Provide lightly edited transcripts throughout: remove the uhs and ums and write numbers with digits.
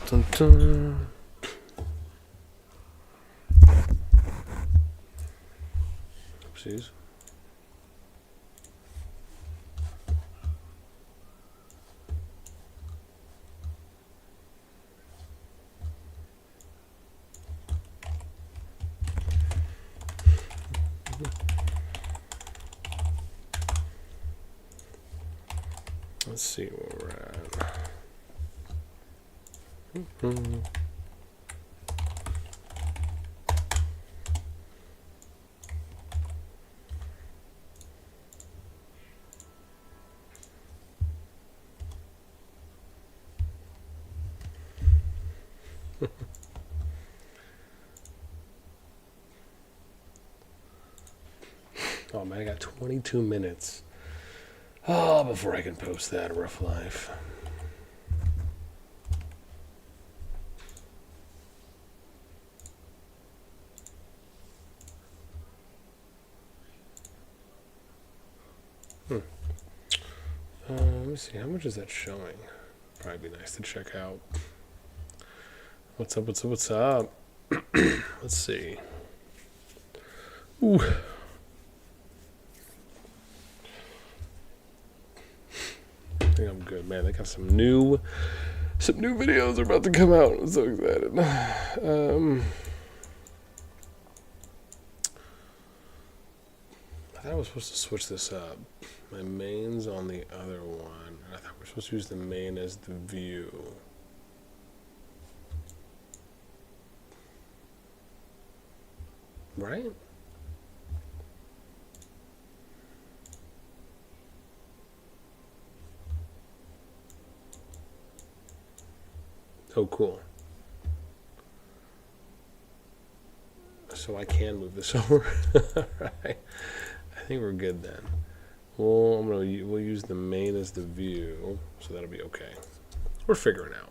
Dun, dun. Oopsies. Let's see where we're at. Oh man, I got 22 minutes. Oh, before I can post that, rough life. Let me see, how much is that showing? Probably be nice to check out. What's up, what's up, what's up? Let's see. Ooh. I think I'm good, man. They got some new videos are about to come out. I'm so excited. I thought I was supposed to switch this up. My main's on the other one. I thought we were supposed to use the main as the view. Right? Oh, cool. So I can move this over. Right. I think we're good then. Well, we'll use the main as the view, so that'll be okay. We're figuring out.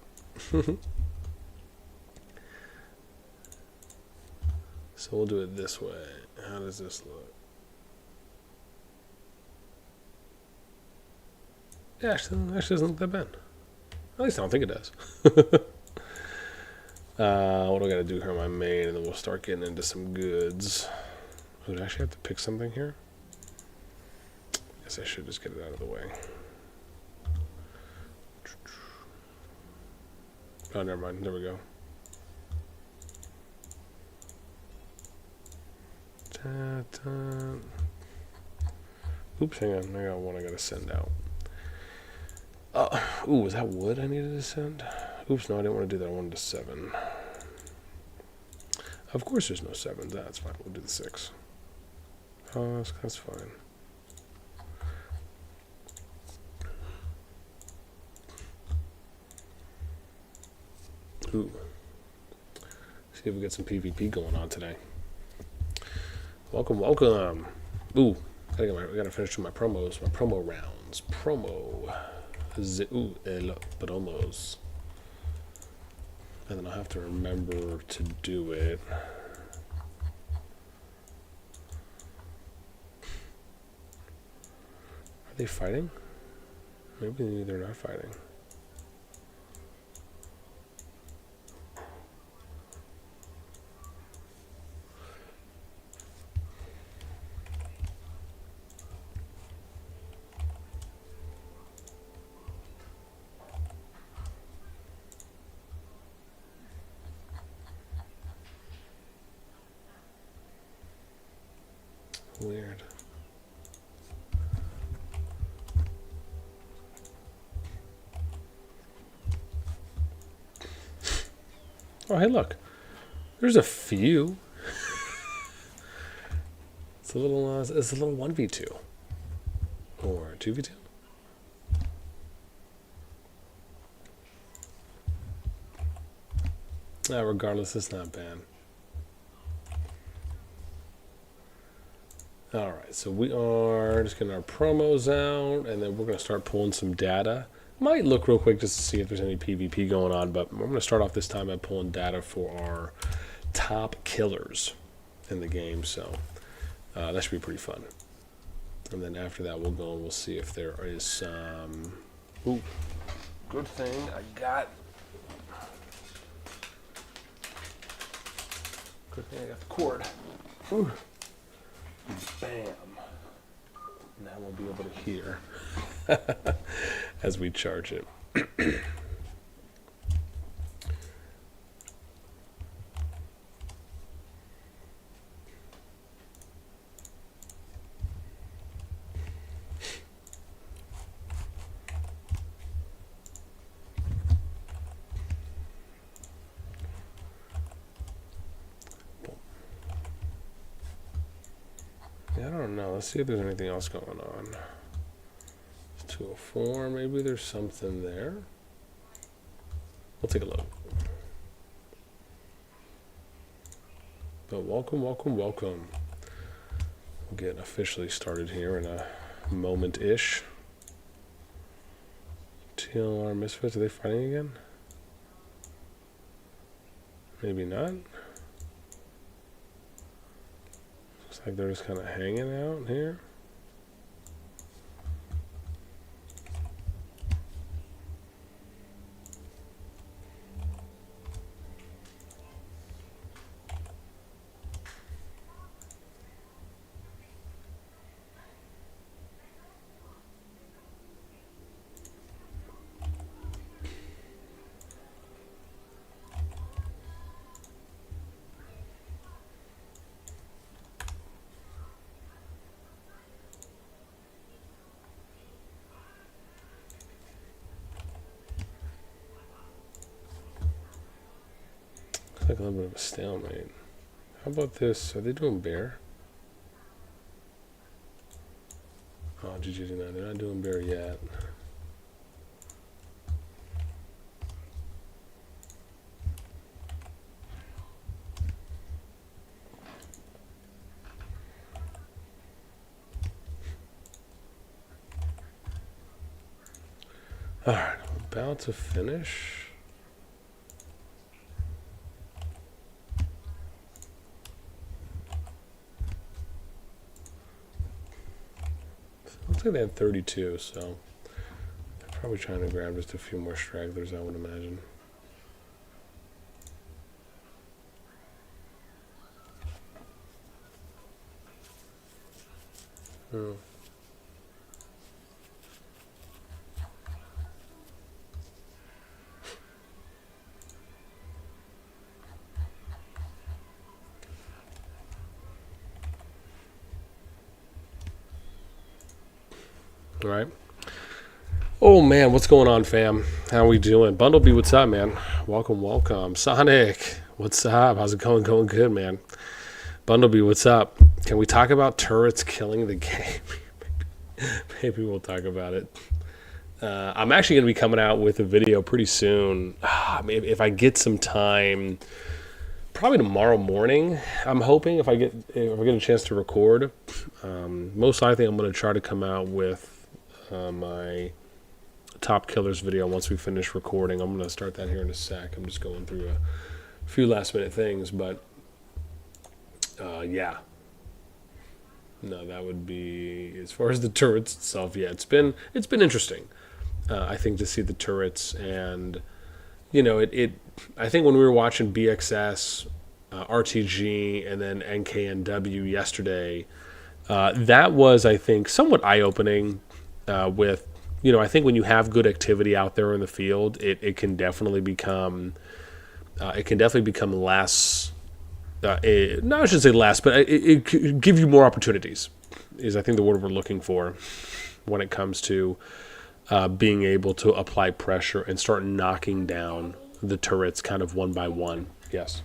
So we'll do it this way. How does this look? Yeah, actually doesn't look that bad. At least I don't think it does. What do I got to do here on my main, and then we'll start getting into some goods. Would I actually have to pick something here? Guess I should just get it out of the way. Oh, never mind. There we go. Oops, hang on. I got one I got to send out. Ooh, was that wood I needed to send? Oops, no, I didn't want to do that. I wanted a 7. Of course there's no 7s. That's fine. We'll do the 6. Oh, that's fine. Ooh. See if we get some PvP going on today. Welcome, welcome. Ooh, I gotta finish my promos, my promo rounds. Promos. And then I'll have to remember to do it. Are they fighting? Maybe they're not fighting. Weird. Oh, hey, look. There's a few. It's a little 1v2 or 2v2. Regardless, it's not bad. Alright, so we are just getting our promos out, and then we're going to start pulling some data. Might look real quick just to see if there's any PvP going on, but we're going to start off this time by pulling data for our top killers in the game, so that should be pretty fun. And then after that, we'll go and we'll see if there is some... Ooh, good thing I got Good thing I got the cord. Whew. Bam. Now we'll be able to hear as we charge it. I don't know. Let's see if there's anything else going on. It's 204. Maybe there's something there. We'll take a look. But welcome, welcome, welcome. We'll get officially started here in a moment-ish. TLR Misfits, are they fighting again? Maybe not. Looks like they're just kind of hanging out here. Like a little bit of a stalemate. How about this? Are they doing bear? Oh, GG's not. They're not doing bear yet. All right, I'm about to finish. Looks like they had 32, so they're probably trying to grab just a few more stragglers, I would imagine. Oh. All right. Oh man, what's going on, fam? How we doing? Bundlebee, what's up, man? Welcome, welcome. Sonic, what's up? How's it going? Going good, man. Bundlebee, what's up? Can we talk about turrets killing the game? Maybe we'll talk about it. I'm actually going to be coming out with a video pretty soon. If I get some time, probably tomorrow morning. I'm hoping if I get a chance to record. Most likely, I'm going to try to come out with my top killers video once we finish recording. I'm going to start that here in a sec. I'm just going through a few last minute things, but yeah. No, that would be, as far as the turrets itself, yeah, it's been interesting. I think to see the turrets, and you know, I think when we were watching BXS, RTG, and then NKNW yesterday, that was, I think, somewhat eye-opening. With, you know, I think when you have good activity out there in the field, it can definitely become less. No, I shouldn't say less, but it could give you more opportunities. Is I think the word we're looking for when it comes to being able to apply pressure and start knocking down the turrets kind of one by one. Yes.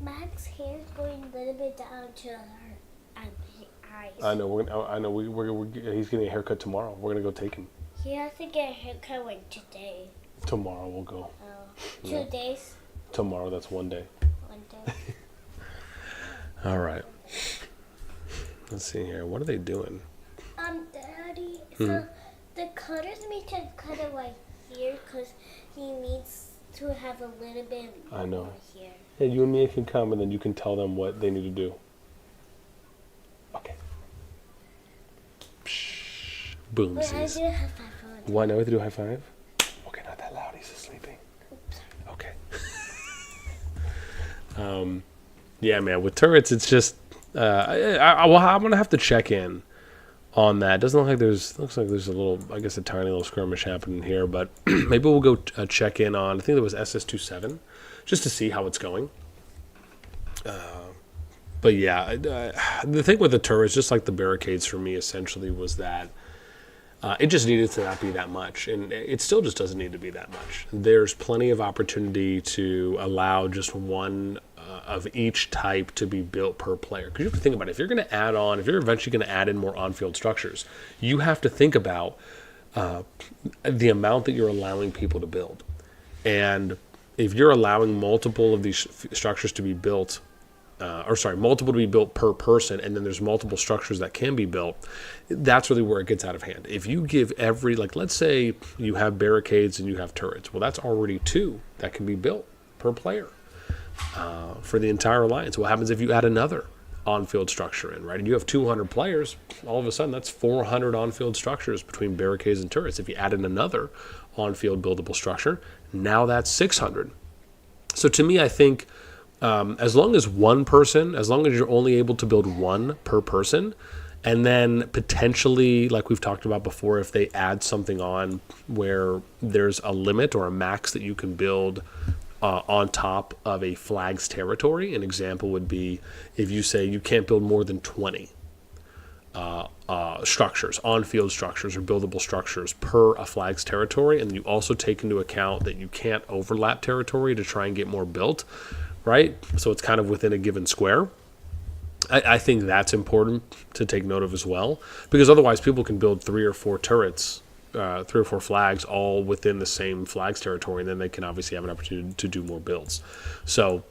Max's hair is going a little bit down to her eyes. I know. He's getting a haircut tomorrow. We're gonna go take him. He has to get a haircut like today. Tomorrow we'll go. 2 days. Tomorrow, that's 1 day. 1 day. All right. Let's see here. What are they doing? Daddy. So the cutters need to cut it like here because he needs to have a little bit I know. more here. Hey, you and me can come, and then you can tell them what they need to do. Okay. Psh, boom. Wait, I do have 5 on. Why, now we have to do a high five? Okay, not that loud. He's sleeping. Oops. Okay. Yeah, man. With turrets, it's just well, I'm gonna have to check in on that. Doesn't look like there's looks like there's a little, I guess, a tiny little skirmish happening here, but maybe we'll go check in on. I think there was SS27, just to see how it's going. But yeah, the thing with the turrets, just like the barricades for me, essentially was that it just needed to not be that much, and it still just doesn't need to be that much. There's plenty of opportunity to allow just one of each type to be built per player. Because you have to think about it. If you're going to add on, if you're eventually going to add in more on-field structures, you have to think about the amount that you're allowing people to build. And if you're allowing multiple of these structures to be built, multiple to be built per person, and then there's multiple structures that can be built, that's really where it gets out of hand. If you give every, like, let's say you have barricades and you have turrets, well, that's already 2 that can be built per player for the entire alliance. What happens if you add another on-field structure in, right? And you have 200 players, all of a sudden that's 400 on-field structures between barricades and turrets. If you add in another on-field buildable structure, now that's 600. So to me, I think as long as you're only able to build 1 per person, and then potentially, like we've talked about before, if they add something on where there's a limit or a max that you can build on top of a flag's territory. An example would be if you say you can't build more than 20 structures, on-field structures or buildable structures per a flag's territory, and you also take into account that you can't overlap territory to try and get more built, right? So it's kind of within a given square. I think that's important to take note of as well, because otherwise people can build 3 or 4 turrets, 3 or 4 flags all within the same flag's territory, and then they can obviously have an opportunity to do more builds. So,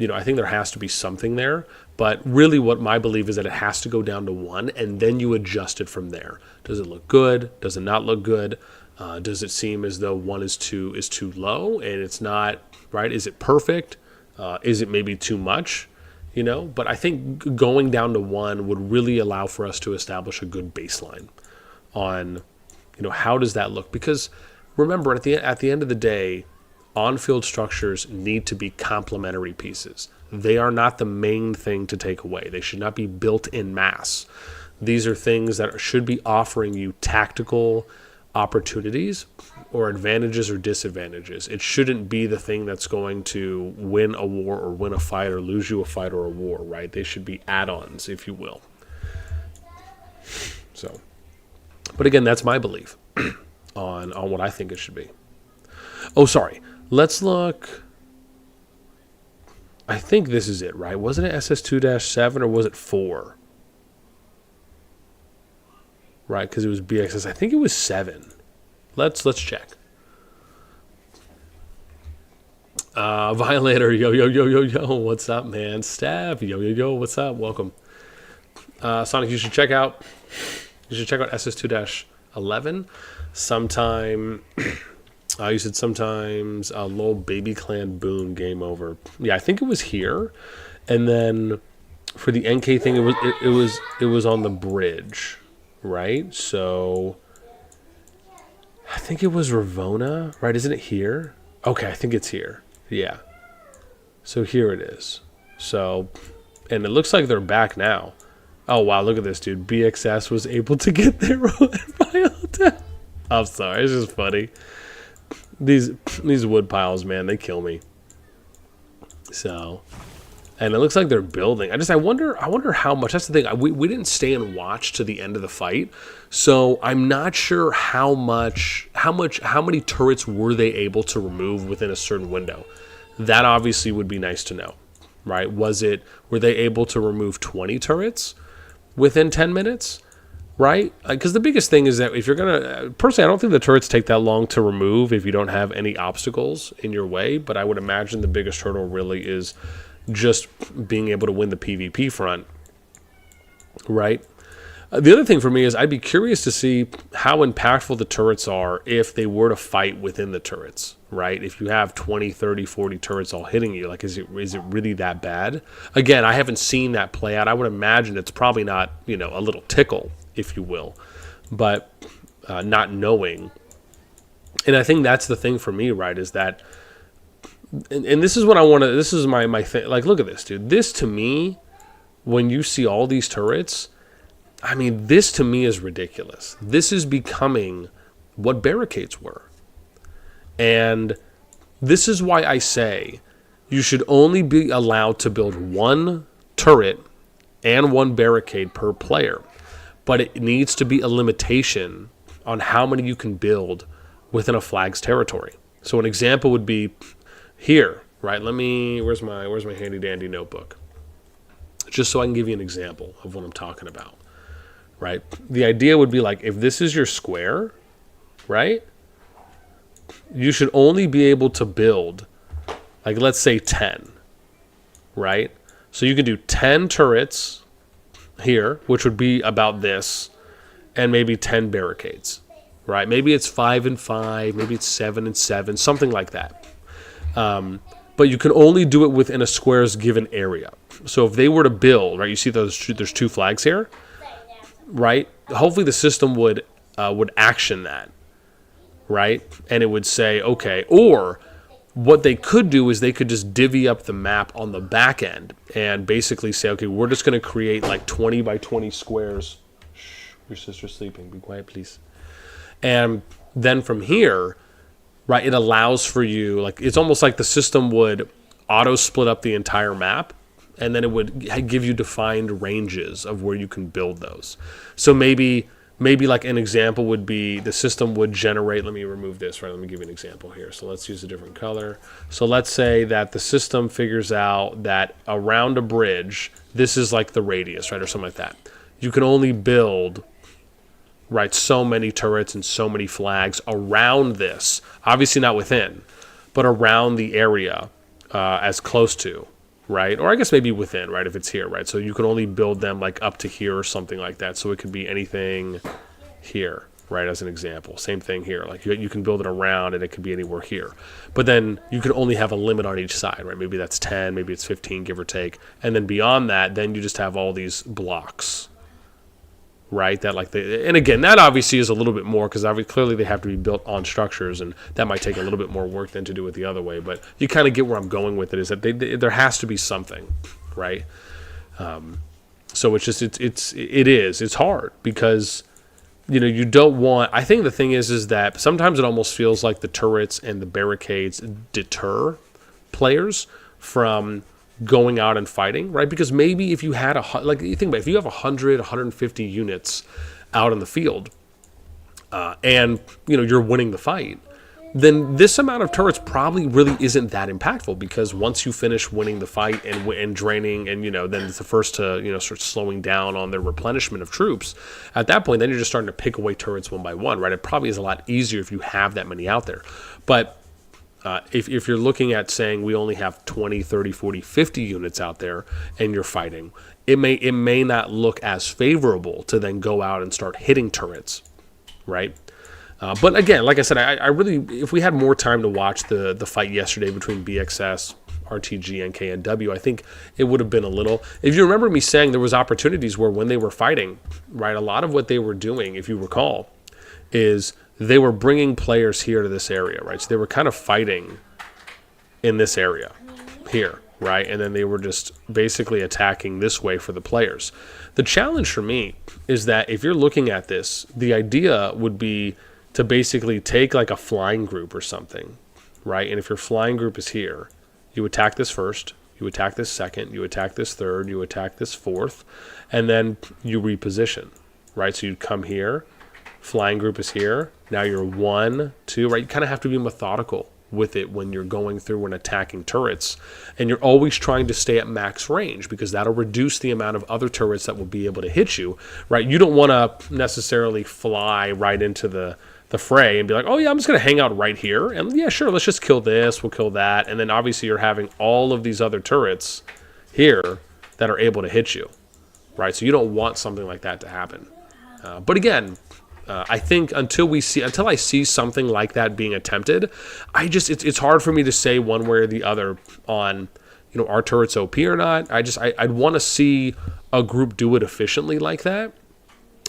I think there has to be something there, but really what my belief is that it has to go down to 1, and then you adjust it from there. Does it look good? Does it not look good? Does it seem as though 1 is too low and it's not, right? Is it perfect? Is it maybe too much? But I think going down to 1 would really allow for us to establish a good baseline on, how does that look? Because remember, at the end of the day, on-field structures need to be complementary pieces. They are not the main thing to take away. They should not be built in mass. These are things that should be offering you tactical opportunities or advantages or disadvantages. It shouldn't be the thing that's going to win a war or win a fight or lose you a fight or a war, right? They should be add-ons, if you will. So, but again, that's my belief on what I think it should be. Oh, sorry. Let's look. I think this is it, right? Wasn't it SS2-7 or was it 4? Right, because it was BXS. I think it was 7. Let's check. Violator, yo, what's up, man? Stav, yo, what's up? Welcome. Sonic, you should check out SS2-11 sometime. You said sometimes lol baby clan boon game over. Yeah, I think it was here, and then for the NK thing, it was on the bridge, right? So I think it was Ravona, right? Isn't it here? Okay, I think it's here. Yeah. So here it is. So, and it looks like they're back now. Oh wow, look at this, dude. BXS was able to get their own. I'm sorry, it's just funny. These wood piles, man, they kill me. So, and it looks like they're building. I wonder how much. That's the thing. We didn't stay and watch to the end of the fight, so I'm not sure how many turrets were they able to remove within a certain window. That obviously would be nice to know, right? Were they able to remove 20 turrets within 10 minutes? Right? Because the biggest thing is that if you're going to... Personally, I don't think the turrets take that long to remove if you don't have any obstacles in your way, but I would imagine the biggest hurdle really is just being able to win the PvP front. Right? The other thing for me is I'd be curious to see how impactful the turrets are if they were to fight within the turrets. Right? If you have 20, 30, 40 turrets all hitting you, like is it really that bad? Again, I haven't seen that play out. I would imagine it's probably not, a little tickle, if you will, but not knowing. And I think that's the thing for me, right, is that and this is what I want to, this is my thing. Like, look at this, dude. This to me, when you see all these turrets, I mean, this to me is ridiculous. This is becoming what barricades were. And this is why I say you should only be allowed to build one turret and one barricade per player. But it needs to be a limitation on how many you can build within a flag's territory. So an example would be here, right? Where's my handy dandy notebook? Just so I can give you an example of what I'm talking about, right? The idea would be like, if this is your square, right? You should only be able to build, like, let's say 10, right? So you can do 10 turrets here, which would be about this, and maybe 10 barricades, right? Maybe it's 5 and 5, maybe it's 7 and 7, something like that. But you can only do it within a square's given area. So if they were to build, right, you see there's two flags here, right? Hopefully the system would action that, right? And it would say, okay, or what they could do is they could just divvy up the map on the back end and basically say, okay, we're just going to create like 20 by 20 squares. Shh, your sister's sleeping. Be quiet, please. And then from here, right, it allows for you, like, it's almost like the system would auto split up the entire map, and then it would give you defined ranges of where you can build those. So maybe like an example would be the system would generate, let me remove this, right? Let me give you an example here. So let's use a different color. So let's say that the system figures out that around a bridge, this is like the radius, right? Or something like that. You can only build, right, so many turrets and so many flags around this. Obviously not within, but around the area as close to, right? Or I guess maybe within, right, if it's here, right? So you can only build them like up to here or something like that. So it could be anything here, right, as an example. Same thing here. Like you can build it around and it could be anywhere here. But then you can only have a limit on each side, right? Maybe that's 10, maybe it's 15, give or take. And then beyond that, then you just have all these blocks, right? That like and again, that obviously is a little bit more because clearly they have to be built on structures, and that might take a little bit more work than to do it the other way. But you kind of get where I'm going with it, is that there has to be something, right? So it's just it's hard because you don't want. I think the thing is that sometimes it almost feels like the turrets and the barricades deter players from going out and fighting, right? Because maybe if you had you think about it, if you have 100, 150 units out in the field, and you're winning the fight, then this amount of turrets probably really isn't that impactful, because once you finish winning the fight and draining, and then it's the first to start slowing down on their replenishment of troops. At that point, then you're just starting to pick away turrets one by one, right? It probably is a lot easier if you have that many out there, but if you're looking at saying we only have 20, 30, 40, 50 units out there and you're fighting, it may not look as favorable to then go out and start hitting turrets, right? But again, like I said, I really, if we had more time to watch the fight yesterday between BXS, RTG, and KNW, I think it would have been a little. If you remember me saying, there was opportunities where when they were fighting, right, a lot of what they were doing, if you recall, is they were bringing players here to this area, right? So they were kind of fighting in this area here, right? And then they were just basically attacking this way for the players. The challenge for me is that if you're looking at this, the idea would be to basically take like a flying group or something, right? And if your flying group is here, you attack this first, you attack this second, you attack this third, you attack this fourth, and then you reposition, right? So you'd come here, flying group is here, now you're 1, 2, right? You kind of have to be methodical with it when you're going through and attacking turrets, and you're always trying to stay at max range, because that'll reduce the amount of other turrets that will be able to hit you, right? You don't want to necessarily fly right into the fray and be like, oh yeah, I'm just going to hang out right here, and yeah, sure, let's just kill this, we'll kill that, and then obviously you're having all of these other turrets here that are able to hit you, right? So you don't want something like that to happen. But again, I think until I see something like that being attempted, it's hard for me to say one way or the other on, are turrets OP or not. I'd want to see a group do it efficiently like that,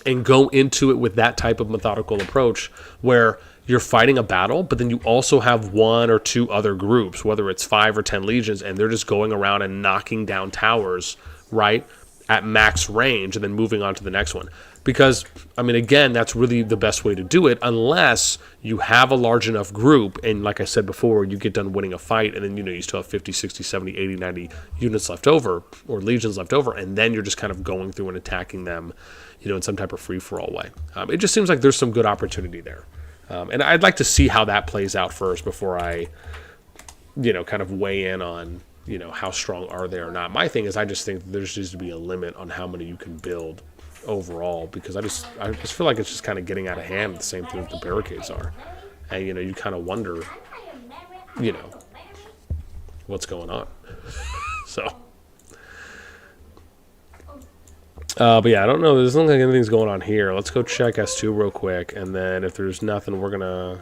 and go into it with that type of methodical approach where you're fighting a battle, but then you also have 1 or 2 other groups, whether it's 5 or 10 legions, and they're just going around and knocking down towers, right, at max range, and then moving on to the next one. Because, I mean, again, that's really the best way to do it, unless you have a large enough group, and like I said before, you get done winning a fight, and then, you know, you still have 50, 60, 70, 80, 90 units left over, or legions left over, and then you're just kind of going through and attacking them, you know, in some type of free-for-all way. It just seems like there's some good opportunity there. And I'd like to see how that plays out first before I, you know, kind of weigh in on, you know, how strong are they or not. My thing is, I just think there needs to be a limit on how many you can build overall, because I just feel like it's just kind of getting out of hand. The same thing with the barricades are, and you know, you kind of wonder, you know, what's going on. So, but yeah, I don't know. There's not like anything's going on here. Let's go check S2 real quick, and then if there's nothing, we'll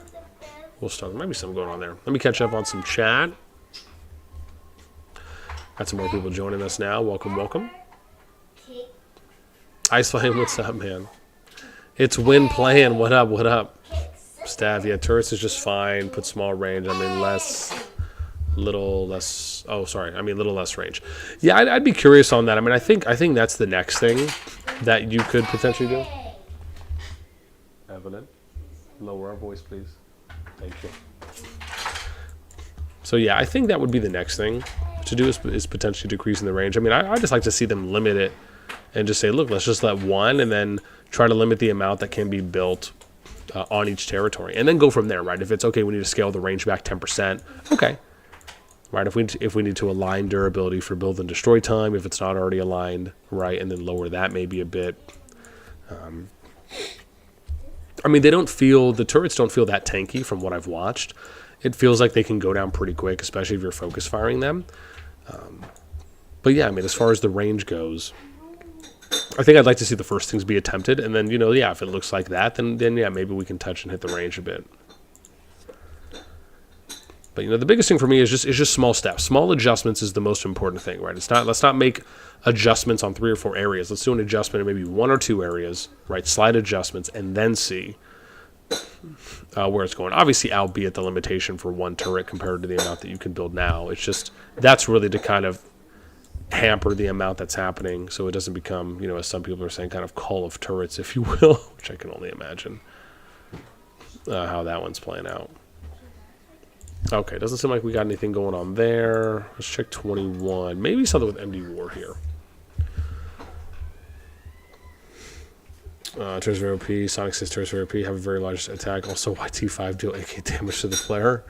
start. There might be something going on there. Let me catch up on some chat. Got some more people joining us now. Welcome, welcome. Ice Flame, what's up, man? It's Win playing. What up, what up? Stav, yeah, turrets is just fine. Put small range. I mean, little less range. Yeah, I'd be curious on that. I mean, I think that's the next thing that you could potentially do. Evelyn, lower our voice, please. Thank you. So yeah, I think that would be the next thing to do is potentially decreasing the range. I mean, I just like to see them limit it and just say, look, let's just let 1 and then try to limit the amount that can be built on each territory, and then go from there, right? If it's okay, we need to scale the range back 10%. Okay. Right, if we need to align durability for build and destroy time, if it's not already aligned, right, and then lower that maybe a bit. I mean, the turrets don't feel that tanky from what I've watched. It feels like they can go down pretty quick, especially if you're focus firing them. But yeah, I mean, as far as the range goes, I think I'd like to see the first things be attempted, and then, you know, yeah, if it looks like that, then yeah, maybe we can touch and hit the range a bit. But, you know, the biggest thing for me is just small steps. Small adjustments is the most important thing, right? Let's not make adjustments on 3 or 4 areas. Let's do an adjustment in maybe 1 or 2 areas, right? Slight adjustments, and then see where it's going. Obviously, albeit the limitation for 1 turret compared to the amount that you can build now. It's just, that's really to kind of hamper the amount that's happening, so it doesn't become, you know, as some people are saying, kind of call of turrets, if you will, which I can only imagine how that one's playing out. Okay, doesn't seem like we got anything going on there. Let's check 21. Maybe something with MD War here. Turrets of OP, Sonic says Turrets of OP have a very large attack. Also, YT5 deal AK damage to the player.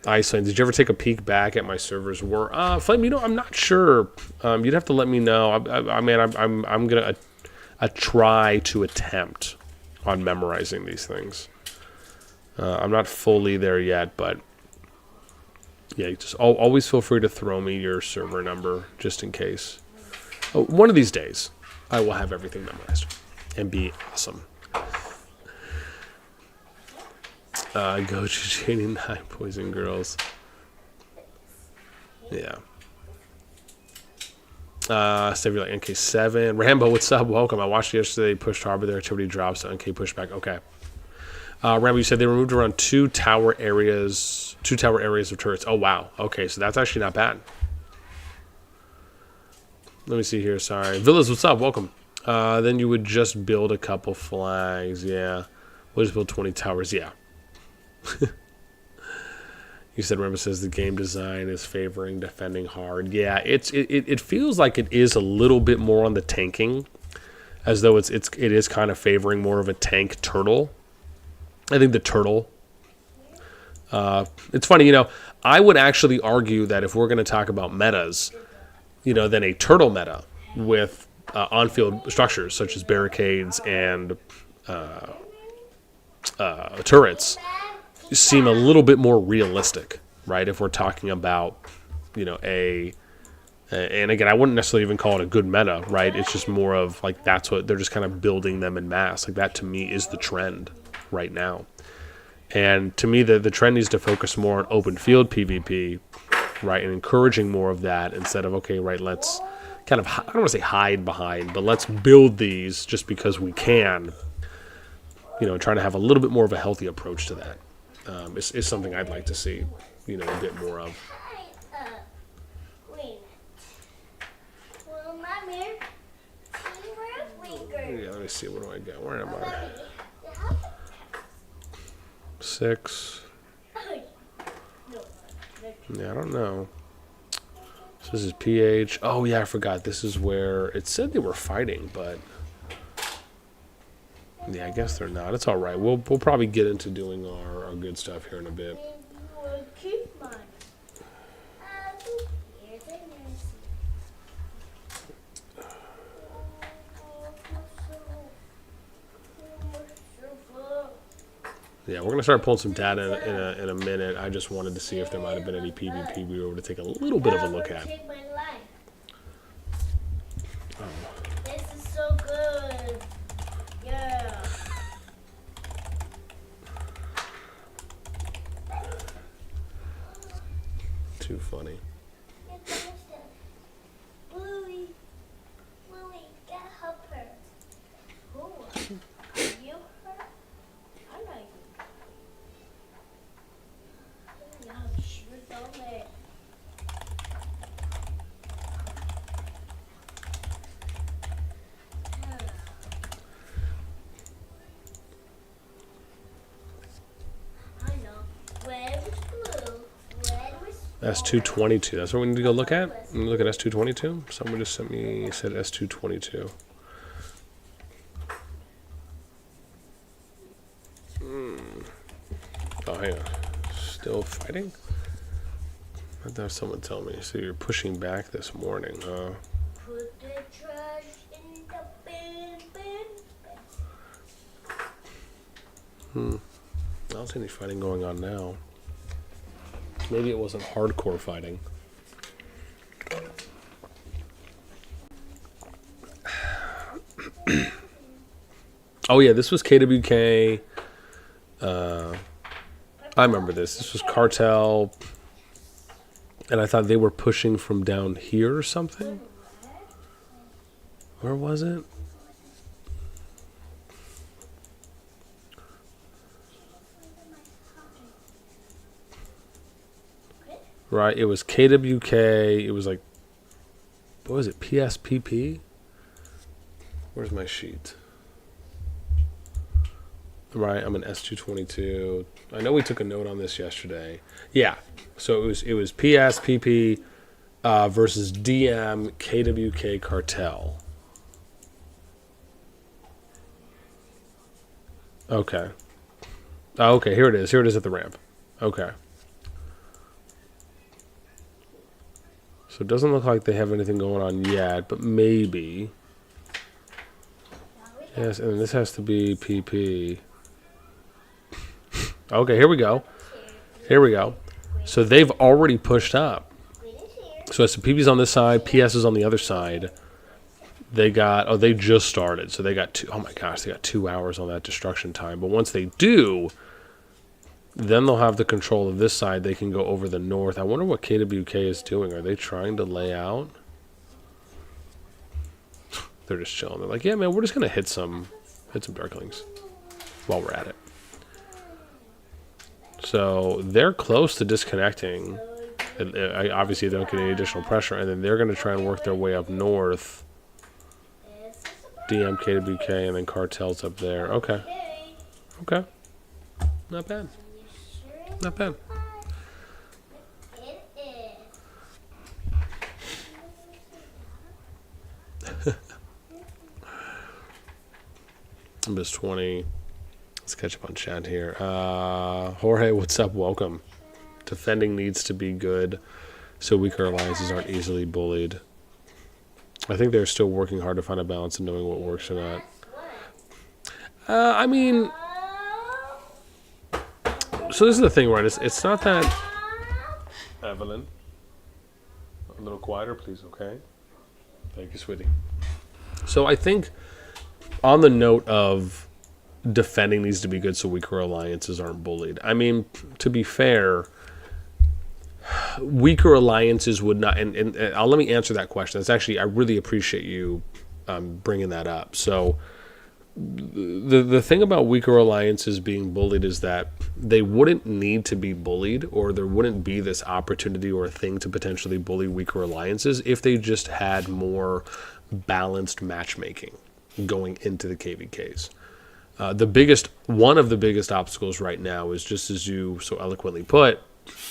Iceland, did you ever take a peek back at my servers war? Flame, you know, I'm not sure. You'd have to let me know. I mean, I'm gonna try to attempt on memorizing these things. I'm not fully there yet, but yeah, you just always feel free to throw me your server number just in case. One of these days, I will have everything memorized and be awesome. Go to 89 Poison Girls. Yeah. Save your like NK7. Rambo, what's up? Welcome. I watched yesterday. Pushed harbor. Their activity drops to NK pushback. Okay. Rambo, you said they removed around 2 tower areas of turrets. Oh, wow. Okay, so that's actually not bad. Let me see here. Sorry. Villas, what's up? Welcome. Then you would just build a couple flags. Yeah. We'll just build 20 towers. Yeah. You said Rambo says the game design is favoring defending hard. Yeah, it feels like it is a little bit more on the tanking, as though it is kind of favoring more of a tank turtle. I think the turtle. It's funny, you know, I would actually argue that if we're going to talk about metas, you know, then a turtle meta with on-field structures such as barricades and turrets seem a little bit more realistic, right? If we're talking about, you know, and again, I wouldn't necessarily even call it a good meta, right? It's just more of like, that's what they're just kind of building them in mass. Like that to me is the trend right now. And to me, the trend needs to focus more on open field PvP, right? And encouraging more of that instead of, okay, right, let's kind of, I don't want to say hide behind, but let's build these just because we can. you know, trying to have a little bit more of a healthy approach to that. Is something I'd like to see, you know, a bit more of. Wait. Well, Mommy, Yeah, let me see. What do I got? Where am I? 6. Yeah, I don't know. So this is PH. Oh yeah, I forgot. This is where it said they were fighting, but yeah, I guess they're not. It's all right. We'll probably get into doing our good stuff here in a bit. Yeah, we're gonna start pulling some data in a minute. I just wanted to see if there might have been any PvP we were able to take a little bit of a look at. This is so good. Yeah. Too funny. Bluey, get help her. Who? You her? I know you. No, sure don't let. I know. Red was blue. Red was S222. That's what we need to go look at. Look at S222. Someone just said S222. Oh, hang on. Still fighting? I thought someone told me. So you're pushing back this morning, huh? put the trash in the bin. I don't see any fighting going on now. Maybe it wasn't hardcore fighting. Oh yeah, this was KWK. I remember this. This was Cartel. And I thought they were pushing from down here or something. Where was it? Right, it was KWK. It was like, what was it? PSPP? Where's my sheet? Right, I'm an S222. I know we took a note on this yesterday. Yeah, so it was PSPP versus DM KWK Cartel. Okay. Oh, okay, here it is. Here it is at the ramp. Okay. So it doesn't look like they have anything going on yet, but maybe. Yes, and this has to be PP. Okay, here we go. Here we go. So they've already pushed up. So it's the PP's on this side, PS is on the other side. They got, they just started. So they got oh my gosh, they got 2 hours on that destruction time. But once they do, then they'll have the control of this side. They can go over the north. I wonder what KWK is doing. Are they trying to lay out? They're just chilling. They're like, yeah, man, we're just going to hit some Darklings while we're at it. So they're close to disconnecting. Obviously, they don't get any additional pressure. And then they're going to try and work their way up north. DM, KWK, and then Cartel's up there. Okay. Okay. Not bad. Not bad. Miss 20. Let's catch up on chat here. Jorge, what's up? Welcome. Defending needs to be good so weaker alliances aren't easily bullied. I think they're still working hard to find a balance and knowing what works or not. I mean, so this is the thing, right? It's not that... Evelyn, a little quieter, please, okay? Thank you, sweetie. So I think on the note of defending needs to be good so weaker alliances aren't bullied. I mean, to be fair, weaker alliances would not... And let me answer that question. It's actually, I really appreciate you bringing that up. So the thing about weaker alliances being bullied is that they wouldn't need to be bullied, or there wouldn't be this opportunity or thing to potentially bully weaker alliances if they just had more balanced matchmaking going into the KVKs. One of the biggest obstacles right now is just as you so eloquently put,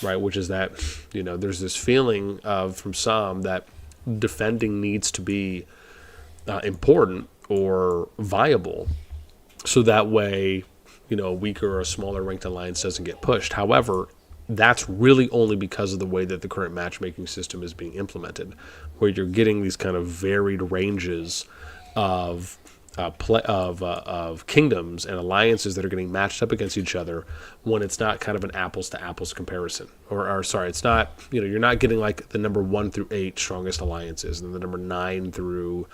right, which is that, there's this feeling from some that defending needs to be important or viable, so that way, a weaker or smaller ranked alliance doesn't get pushed. However, that's really only because of the way that the current matchmaking system is being implemented, where you're getting these kind of varied ranges of kingdoms and alliances that are getting matched up against each other, when it's not kind of an apples to apples comparison, or sorry, it's not, you're not getting like the number 1 through 8 strongest alliances and the number 9 through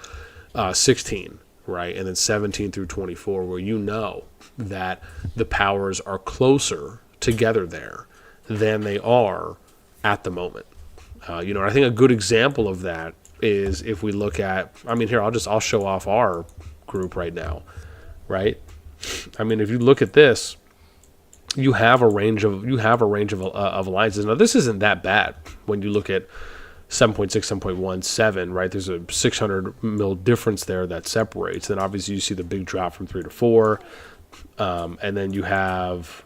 16, right, and then 17 through 24, where that the powers are closer together there than they are at the moment. I think a good example of that is if we look at, here, I'll show off our group right now, right? If you look at this, you have a range of alliances. Now, this isn't that bad when you look at 7.6, 7.1, 7, right? There's a 600 mil difference there that separates. Then obviously you see the big drop from 3 to 4. And then you have,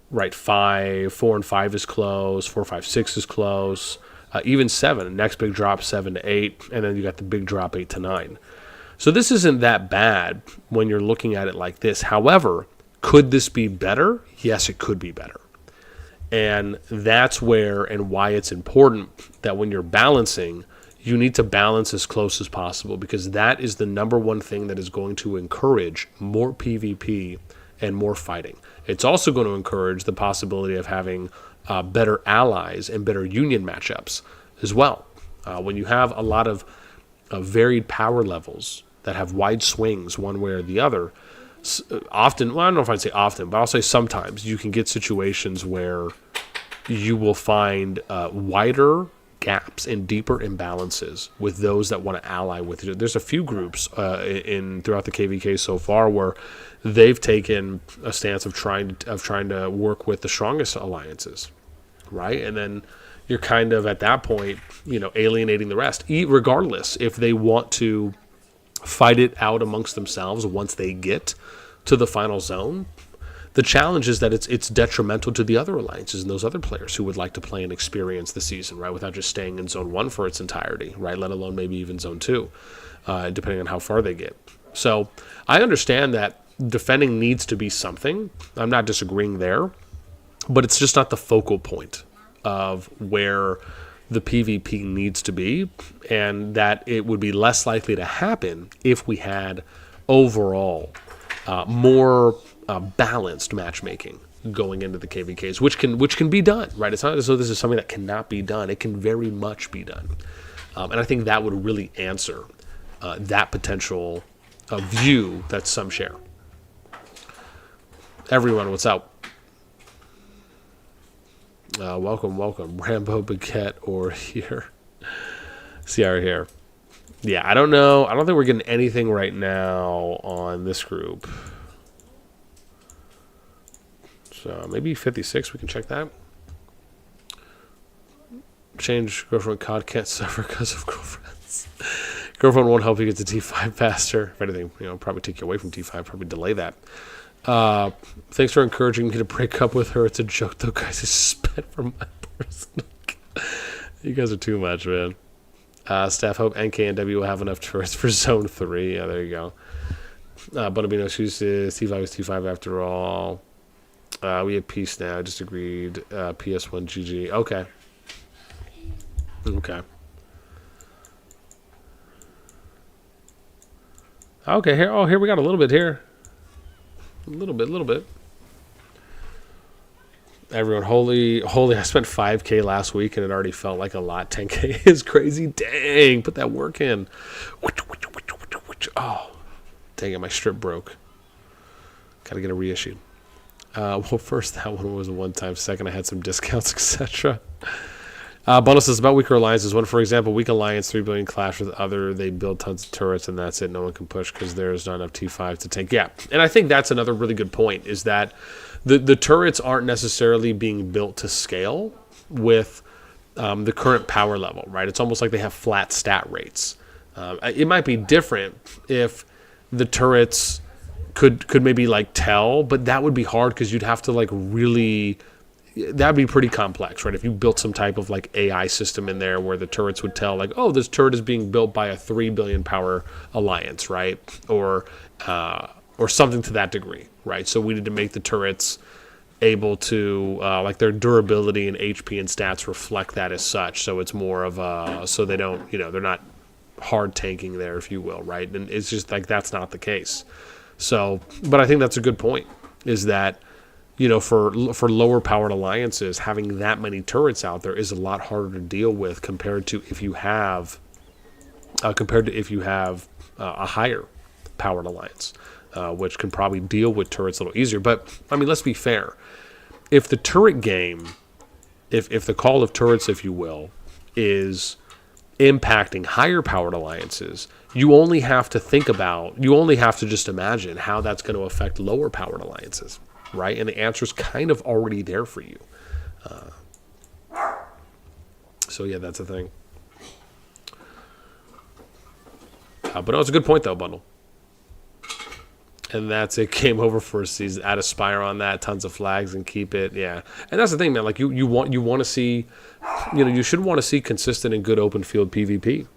right, 5, 4 and 5 is close, 4, 5, 6 is close. Even 7, next big drop, 7 to 8. And then you got the big drop, 8 to 9. So this isn't that bad when you're looking at it like this. However, could this be better? Yes, it could be better. And that's where and why it's important that when you're balancing, you need to balance as close as possible, because that is the number one thing that is going to encourage more PvP and more fighting. It's also going to encourage the possibility of having better allies and better union matchups as well. When you have a lot of varied power levels that have wide swings one way or the other, often, well, I don't know if I'd say often, but I'll say sometimes you can get situations where you will find wider gaps and deeper imbalances with those that want to ally with you. There's a few groups throughout the KVK so far where they've taken a stance of trying to work with the strongest alliances, right? And then you're kind of at that point, alienating the rest, regardless if they want to fight it out amongst themselves once they get to the final zone. The challenge is that it's detrimental to the other alliances and those other players who would like to play and experience the season, right, without just staying in Zone 1 for its entirety, right, let alone maybe even Zone 2, depending on how far they get. So I understand that defending needs to be something. I'm not disagreeing there, but it's just not the focal point of where the PvP needs to be, and that it would be less likely to happen if we had overall more balanced matchmaking going into the KVKs, which can be done, right? It's not as though this is something that cannot be done. It can very much be done, and I think that would really answer that potential view that some share. Everyone, what's up? Welcome. Rambo Baguette or here. See our here. Yeah, I don't know. I don't think we're getting anything right now on this group. So maybe 56, we can check that. Change girlfriend COD can't suffer because of girlfriends. Girlfriend won't help you get to T5 faster. If anything, probably take you away from T5, probably delay that. Thanks for encouraging me to break up with her. It's a joke though, guys. It's spent from my personal. You guys are too much, man. Staff hope NK and W will have enough tourists for Zone 3. Yeah, there you go. Bonabino excuses. T5 is T5 after all. We have peace now. Just agreed. PS1 GG. Okay. Okay, here we got a little bit here. A little bit. Everyone, holy, I spent 5K last week and it already felt like a lot. 10K is crazy. Dang, put that work in. Oh, dang it, my strip broke. Gotta get it reissued. Well, first, that one was a one-time. Second, I had some discounts, etc. Bundle says about weaker alliances. When, for example, weak alliance 3 billion clash with other, they build tons of turrets and that's it. No one can push because there's not enough T5 to tank. Yeah, and I think that's another really good point, is that the turrets aren't necessarily being built to scale with the current power level, right? It's almost like they have flat stat rates. It might be different if the turrets could maybe like tell, but that would be hard because you'd have to like really... That'd be pretty complex, right? If you built some type of like AI system in there where the turrets would tell like, oh, this turret is being built by a 3 billion power alliance, right? Or something to that degree, right? So we need to make the turrets able to, like their durability and HP and stats reflect that as such. So it's more of a, so they don't, you know, they're not hard tanking there, if you will, right? And it's just like, that's not the case. So, but I think that's a good point, is that, you know, for lower powered alliances, having that many turrets out there is a lot harder to deal with compared to if you have a higher powered alliance, which can probably deal with turrets a little easier. But I mean, let's be fair. If the turret game, if the call of turrets, if you will, is impacting higher powered alliances, you only have to just imagine how that's going to affect lower powered alliances. Right, and the answer is kind of already there for you. So yeah, that's the thing. But no, it's a good point though, Bundle. And that's it. Game over for a season. Add a spire on that, tons of flags, and keep it. Yeah, and that's the thing, man. Like you want to see, you know, you should want to see consistent and good open field PvP.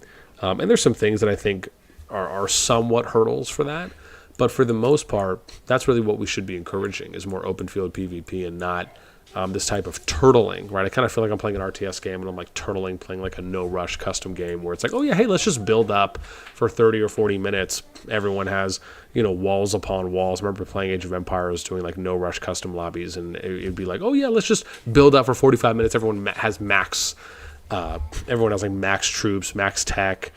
And there's some things that I think are somewhat hurdles for that. But for the most part, that's really what we should be encouraging, is more open field PvP and not this type of turtling, right? I kind of feel like I'm playing an RTS game and I'm like turtling, playing like a no-rush custom game where it's like, oh yeah, hey, let's just build up for 30 or 40 minutes. Everyone has, you know, walls upon walls. I remember playing Age of Empires doing like no-rush custom lobbies, and it'd be like, oh yeah, let's just build up for 45 minutes. Everyone has max, everyone has like max troops, max tech,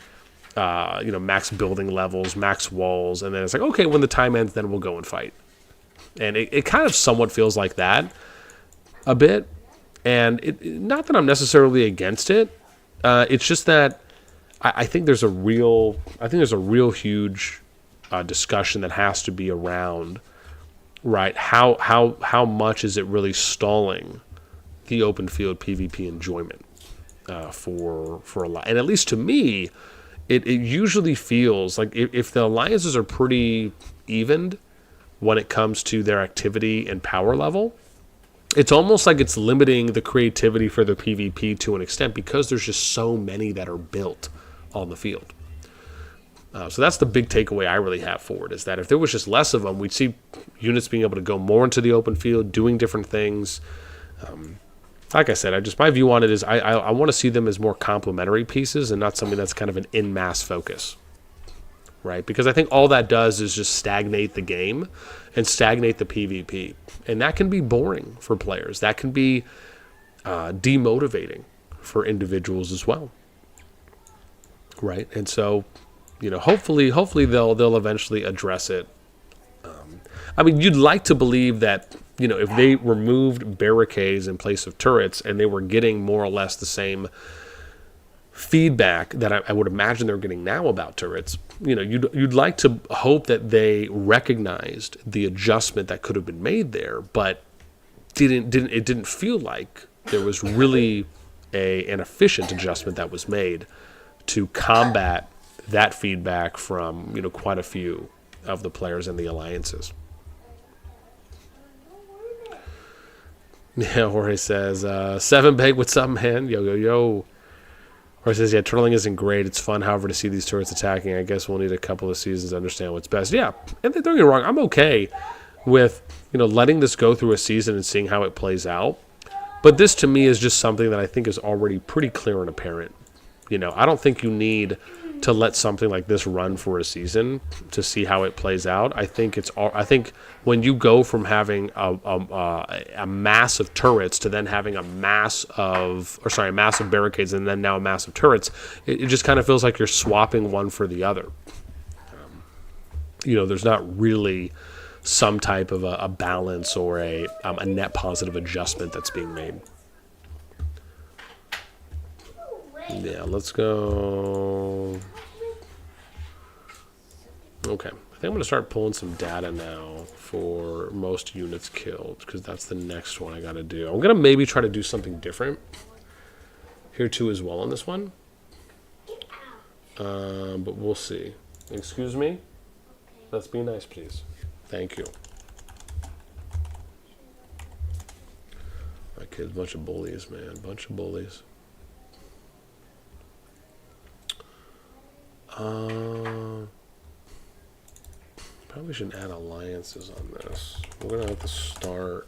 you know, max building levels, max walls, and then it's like, okay, when the time ends, then we'll go and fight. And it kind of somewhat feels like that a bit. And not that I'm necessarily against it. It's just that I think there's a real huge discussion that has to be around, right? How much is it really stalling the open field PvP enjoyment for a lot? And at least to me, it usually feels like if the alliances are pretty evened when it comes to their activity and power level, it's almost like it's limiting the creativity for the PvP to an extent because there's just so many that are built on the field. So that's the big takeaway I really have for it, is that if there was just less of them, we'd see units being able to go more into the open field, doing different things. Like I said, my view on it is I want to see them as more complementary pieces and not something that's kind of an in mass focus, right? Because I think all that does is just stagnate the game and stagnate the PvP, and that can be boring for players. That can be demotivating for individuals as well, right? And so, you know, hopefully they'll eventually address it. I mean, you'd like to believe that, you know, if they removed barricades in place of turrets and they were getting more or less the same feedback that I would imagine they're getting now about turrets, you know, you'd like to hope that they recognized the adjustment that could have been made there, but it didn't feel like there was really an efficient adjustment that was made to combat that feedback from, you know, quite a few of the players in the alliances. Yeah, Jorge says, 7 Bag, what's up, man? Yo, yo, yo. Jorge says, yeah, turtling isn't great. It's fun, however, to see these turrets attacking. I guess we'll need a couple of seasons to understand what's best. Yeah, and don't get me wrong, I'm okay with, you know, letting this go through a season and seeing how it plays out. But this, to me, is just something that I think is already pretty clear and apparent. You know, I don't think you need to let something like this run for a season to see how it plays out. I think when you go from having a mass of turrets to then having a mass of barricades and then now a mass of turrets, it just kind of feels like you're swapping one for the other. You know, there's not really some type of a balance or a net positive adjustment that's being made. Yeah, let's go. Okay, I think I'm going to start pulling some data now for most units killed, because that's the next one I got to do. I'm going to maybe try to do something different here too as well on this one. But we'll see. Excuse me? Let's be nice, please. Thank you. My kid's a bunch of bullies, man. Bunch of bullies. Probably should add alliances on this. We're going to have to start.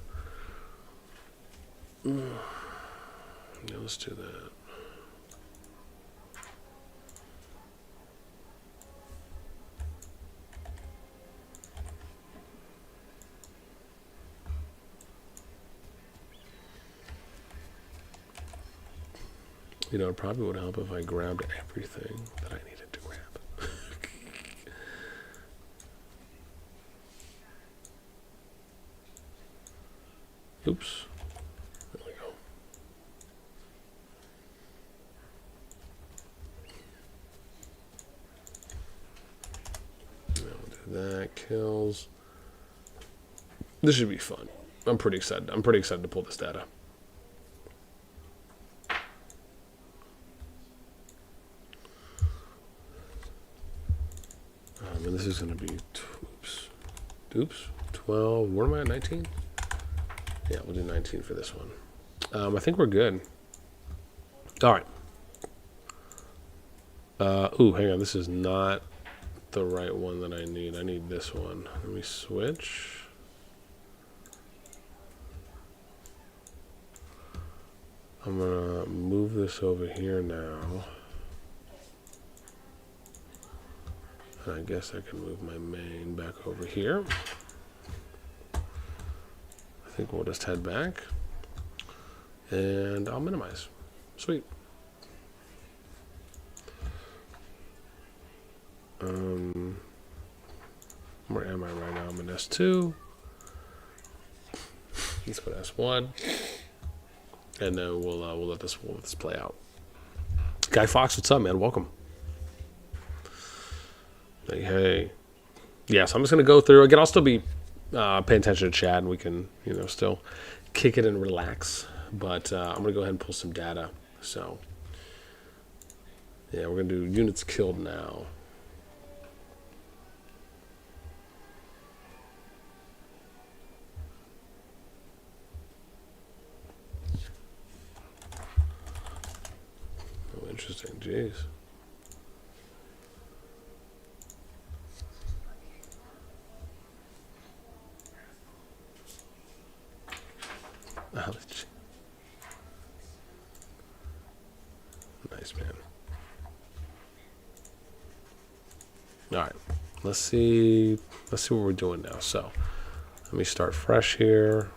Yeah, let's do that. You know, it probably would help if I grabbed everything that I needed to grab. Oops. There we go. Now we'll do that. Kills. This should be fun. I'm pretty excited. I'm pretty excited to pull this data. And this is going to be, oops, 12, where am I at, 19? Yeah, we'll do 19 for this one. I think we're good. All right. Ooh, hang on, this is not the right one that I need. I need this one. Let me switch. I'm going to move this over here now. I guess I can move my main back over here. I think we'll just head back. And I'll minimize. Sweet. Where am I right now? I'm in S2. Let's go to S1. And then we'll let this play out. Guy Fox, what's up, man? Welcome. Hey. Yeah, so I'm just going to go through. Again, I'll still be paying attention to chat, and we can, you know, still kick it and relax. But I'm going to go ahead and pull some data. So, yeah, we're going to do units killed now. Oh, interesting. Jeez. Ouch. Nice, man. All right, let's see what we're doing now. So let me start fresh here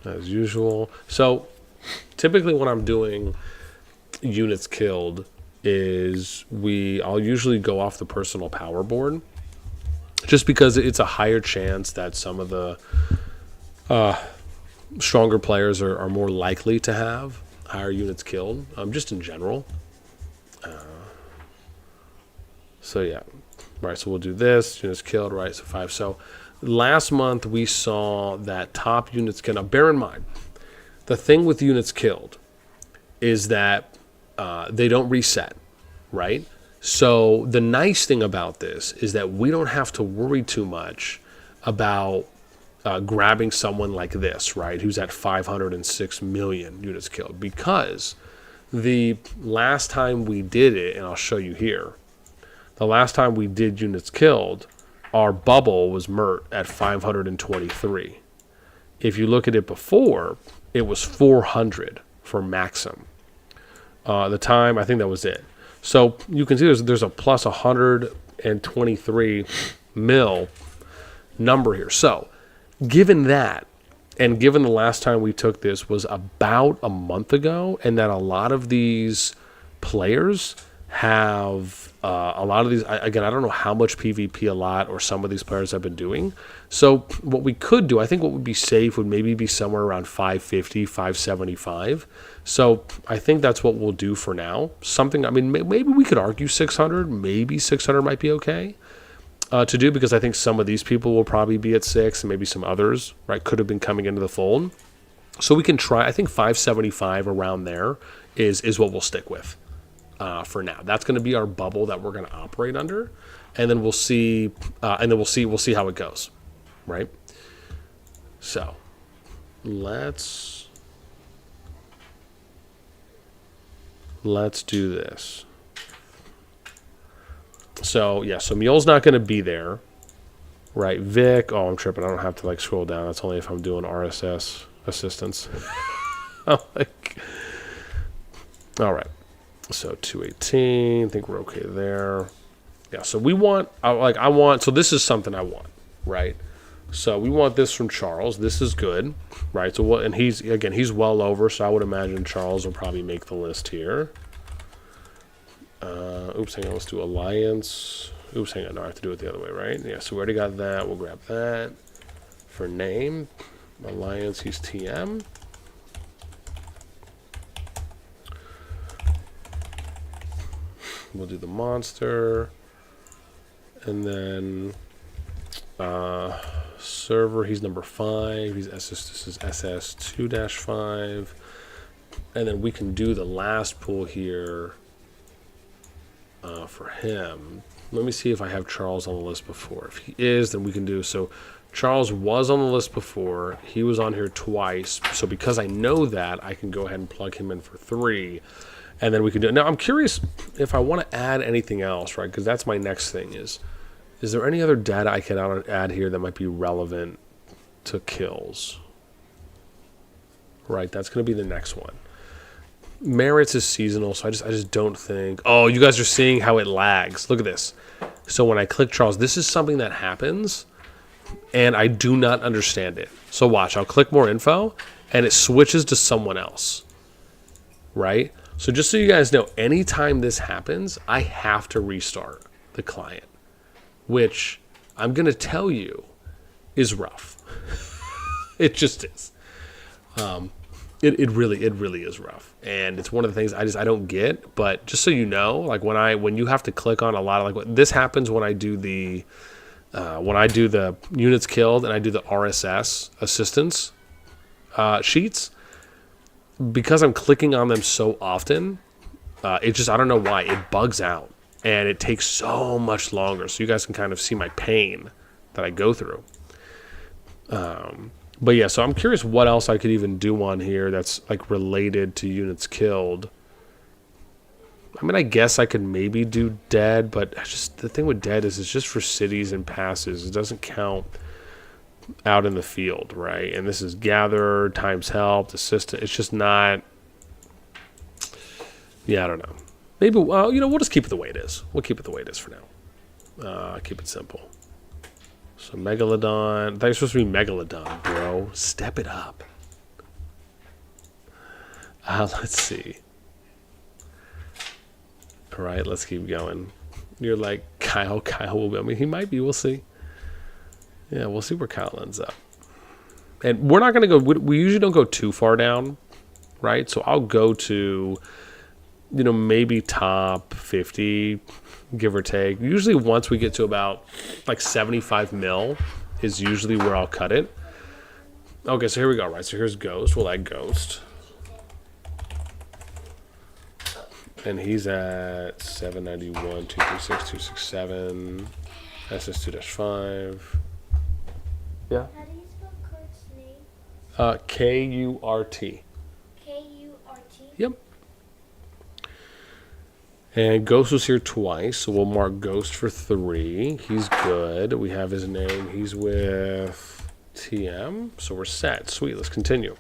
as usual. So typically when I'm doing units killed is I'll usually go off the personal power board, just because it's a higher chance that some of the stronger players are more likely to have higher units killed, just in general. So yeah, right, so we'll do this, units killed, right, so 5. So last month we saw that top units killed. Now bear in mind, the thing with units killed is that they don't reset, right? So the nice thing about this is that we don't have to worry too much about grabbing someone like this, right, who's at 506 million units killed, because the last time we did it, and I'll show you here, the last time we did units killed, our bubble was Mert at 523. If you look at it before, it was 400 for Maxim. The time, I think that was it. So you can see there's a plus 123 mil number here. So given that, and given the last time we took this was about a month ago, and that a lot of these players have a lot of these. Again, I don't know how much PvP a lot or some of these players have been doing. So what we could do, I think what would be safe would maybe be somewhere around 550, 575. So I think that's what we'll do for now. Something, I mean, maybe we could argue 600. Maybe 600 might be okay to do, because I think some of these people will probably be at 6, and maybe some others, right, could have been coming into the fold. So we can try, I think 575 around there is what we'll stick with. For now, that's going to be our bubble that we're going to operate under, and then we'll see, we'll see how it goes, right? So, let's do this. So yeah, so Mule's not going to be there, right? Vic, oh, I'm tripping. I don't have to like scroll down. That's only if I'm doing RSS assistance. I'm like, all right. So 218, I think we're okay there. Yeah, so we want, so this is something I want, right? So we want this from Charles. This is good, right? So what, and he's well over, so I would imagine Charles will probably make the list here. Oops, hang on, let's do Alliance. Oops, hang on, no, I have to do it the other way, right? Yeah, so we already got that. We'll grab that. For name, Alliance, he's TM. We'll do the monster, and then server, he's number 5. He's SS. This is SS2-5, and then we can do the last pool here for him. Let me see if I have Charles on the list before. If he is, then we can do so. Charles was on the list before. He was on here twice, so because I know that, I can go ahead and plug him in for 3. And then we can do it. Now, I'm curious if I want to add anything else, right? Because that's my next thing is there any other data I can add here that might be relevant to kills? Right, that's going to be the next one. Merits is seasonal, so I just don't think... Oh, you guys are seeing how it lags. Look at this. So when I click Charles, this is something that happens, and I do not understand it. So watch, I'll click more info, and it switches to someone else. Right? So just so you guys know, anytime this happens, I have to restart the client, which I'm going to tell you is rough. It just is. It really is rough. And it's one of the things I don't get, but just so you know, like when you have to click on a lot of this happens when I do the units killed and I do the RSS assistance sheets. Because I'm clicking on them so often, it just, I don't know why, it bugs out. And it takes so much longer. So you guys can kind of see my pain that I go through. But yeah, so I'm curious what else I could even do on here that's like related to units killed. I mean, I guess I could maybe do dead, but just the thing with dead is it's just for cities and passes. It doesn't count out in the field, right? And this is gather times help assistant. It's just not. Yeah, I don't know. Maybe we'll just keep it the way it is. We'll keep it the way it is for now. Keep it simple. So Megalodon. That's supposed to be Megalodon, bro. Step it up. Let's see. All right, let's keep going. You're like Kyle. Kyle will be. I mean, he might be. We'll see. Yeah, we'll see where Kyle ends up. And we're not going to go... We usually don't go too far down, right? So I'll go to, maybe top 50, give or take. Usually once we get to about, like, 75 mil is usually where I'll cut it. Okay, so here we go, right? So here's Ghost. We'll add Ghost. And he's at 791, 236, 267, SS2-5. Yeah. How do you spell Kurt's name? K-U-R-T. K-U-R-T? Yep. And Ghost was here twice, so we'll mark Ghost for 3. He's good. We have his name. He's with TM, so we're set. Sweet, let's continue.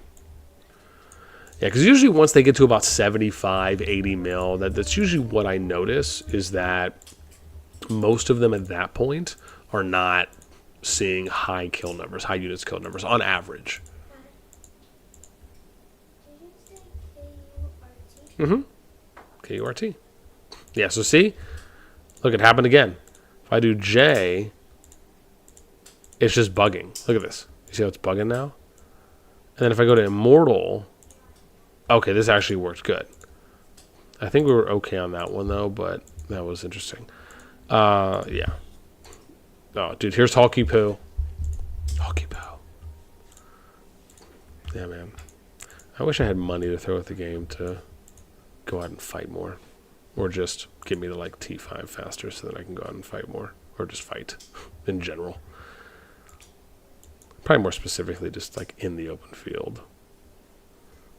Yeah, because usually once they get to about 75, 80 mil, that's usually what I notice is that most of them at that point are not seeing high kill numbers, high units kill numbers on average. Did you say K-U-R-T? K-U-R-T. Yeah, so see? Look, it happened again. If I do J, it's just bugging. Look at this. You see how it's bugging now? And then if I go to Immortal, okay, this actually worked good. I think we were okay on that one, though, but that was interesting. Yeah. Oh, dude, here's Hulky Poo. Hulky Poo. Yeah, man. I wish I had money to throw at the game to go out and fight more. Or just get me to, like, T5 faster so that I can go out and fight more. Or just fight in general. Probably more specifically just, like, in the open field.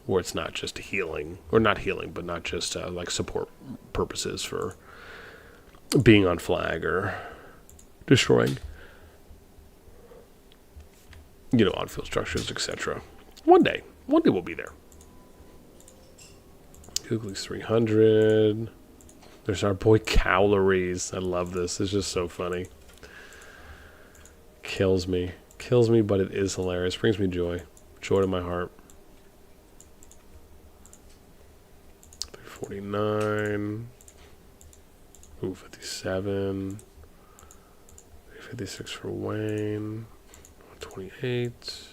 Where it's not just healing. Or not healing, but not just, like, support purposes for being on flag or destroying, you know, on-field structures, etc. One day we'll be there. Googly's 300. There's our boy Calories. I love this. It's just so funny. Kills me, but it is hilarious. Brings me joy to my heart. 349. Ooh, 57. 56 for Wayne. 128.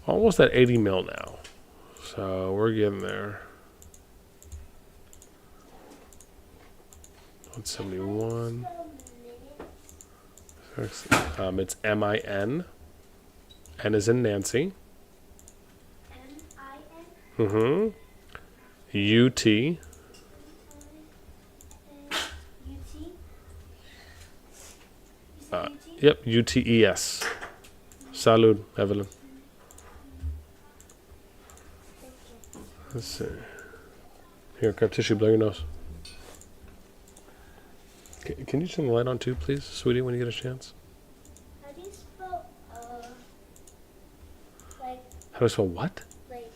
Almost at 80 mil now. So we're getting there. 171. It's MIN. N is in Nancy. M-I-N? UT. Yep, UTES. Salud, Evelyn. Let's see. Here, grab tissue, blow your nose. Can you turn the light on too, please, sweetie, when you get a chance? How do you spell, like... How do I spell what? Like,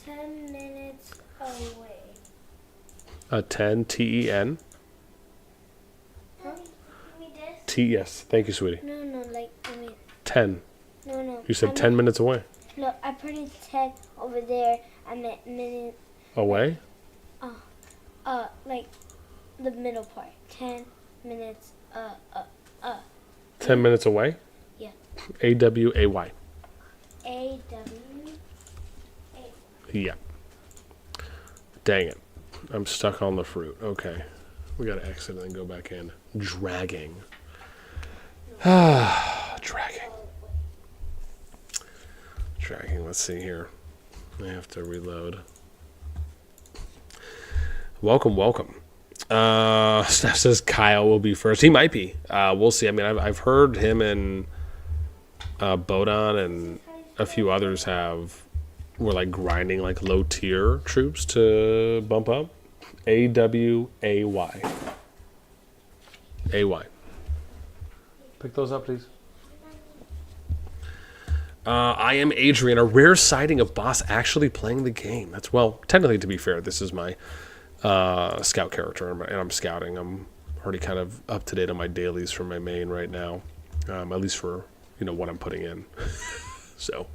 10 minutes away. 10, T-E-N. Huh? Give me this? T-E-S. Thank you, sweetie. No, like, I mean... 10. No. You said 10 minutes away. No, I put it 10 over there. I meant minute... Away? Like, the middle part. 10 minutes, 10 minutes away? Yeah. A-W-A-Y. A-W... Yeah. Dang it. I'm stuck on the fruit. Okay. We gotta exit and then go back in. Dragging. Dragging. Let's see here. I have to reload. Welcome. Steph says Kyle will be first. He might be. We'll see. I mean, I've heard him and Bodon and a few others were like grinding like low tier troops to bump up. A-W-A-Y. A-Y. Pick those up, please. I am Adrian. A rare sighting of Boss actually playing the game. That's, well, technically, to be fair, this is my scout character, and I'm scouting. I'm already kind of up to date on my dailies for my main right now, at least for, you know, what I'm putting in. So,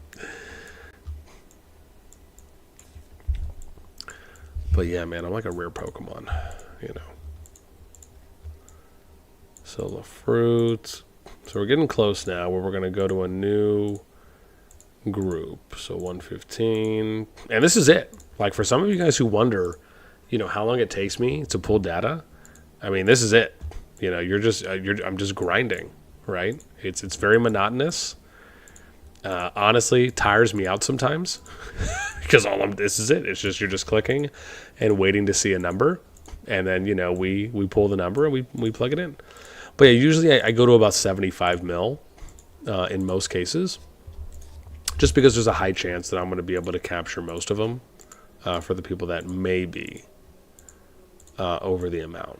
but yeah, man, I'm like a rare Pokemon, you know. Solo fruit. So we're getting close now, where we're gonna go to a new group. So 115, and this is it. Like, for some of you guys who wonder, you know, how long it takes me to pull data, I mean, this is it. You know, I'm just grinding, right? It's very monotonous. Honestly, tires me out sometimes because this is it. It's just, you're just clicking and waiting to see a number, and then, you know, we pull the number and we plug it in. But yeah, usually I go to about 75 mil in most cases, just because there's a high chance that I'm going to be able to capture most of them for the people that may be over the amount.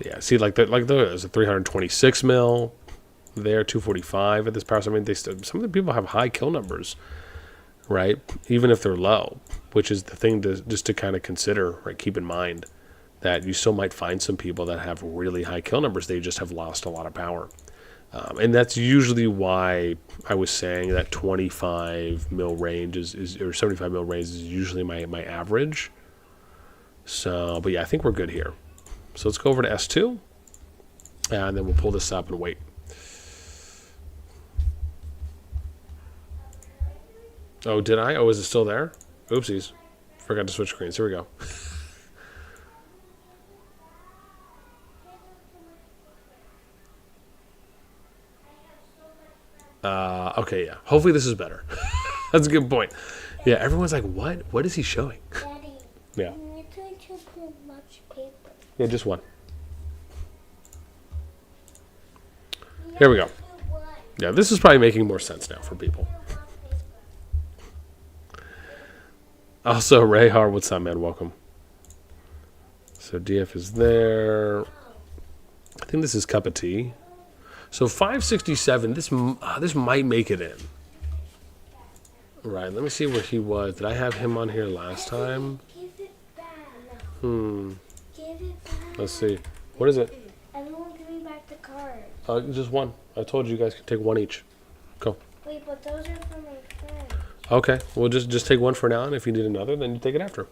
Yeah, see, there's a 326 mil there, 245 at this power. So, I mean, some of the people have high kill numbers, right? Even if they're low, which is the thing to kind of consider, right? Keep in mind that you still might find some people that have really high kill numbers. They just have lost a lot of power. And that's usually why I was saying that 25 mil range is or 75 mil range is usually my average. So, but yeah, I think we're good here. So let's go over to S2, and then we'll pull this up and wait. Oh, did I? Oh, is it still there? Oopsies. Forgot to switch screens. Here we go. Okay, yeah. Hopefully this is better. That's a good point. Yeah, everyone's like, what? What is he showing? Daddy, Yeah. you're trying to put much paper. Yeah, just one. Here we go. Yeah, this is probably making more sense now for people. Also, Rayhar, what's up, man? Welcome. So DF is there. I think this is cup of tea. So 567. This might make it in. Right. Let me see where he was. Did I have him on here last time? Give it back. Give it back. Let's see. What is it? Everyone give me back the card. Just one. I told you guys could take one each. Go. Wait, but those are for my friends. Okay. Well, just take one for now, and if you need another, then you take it after.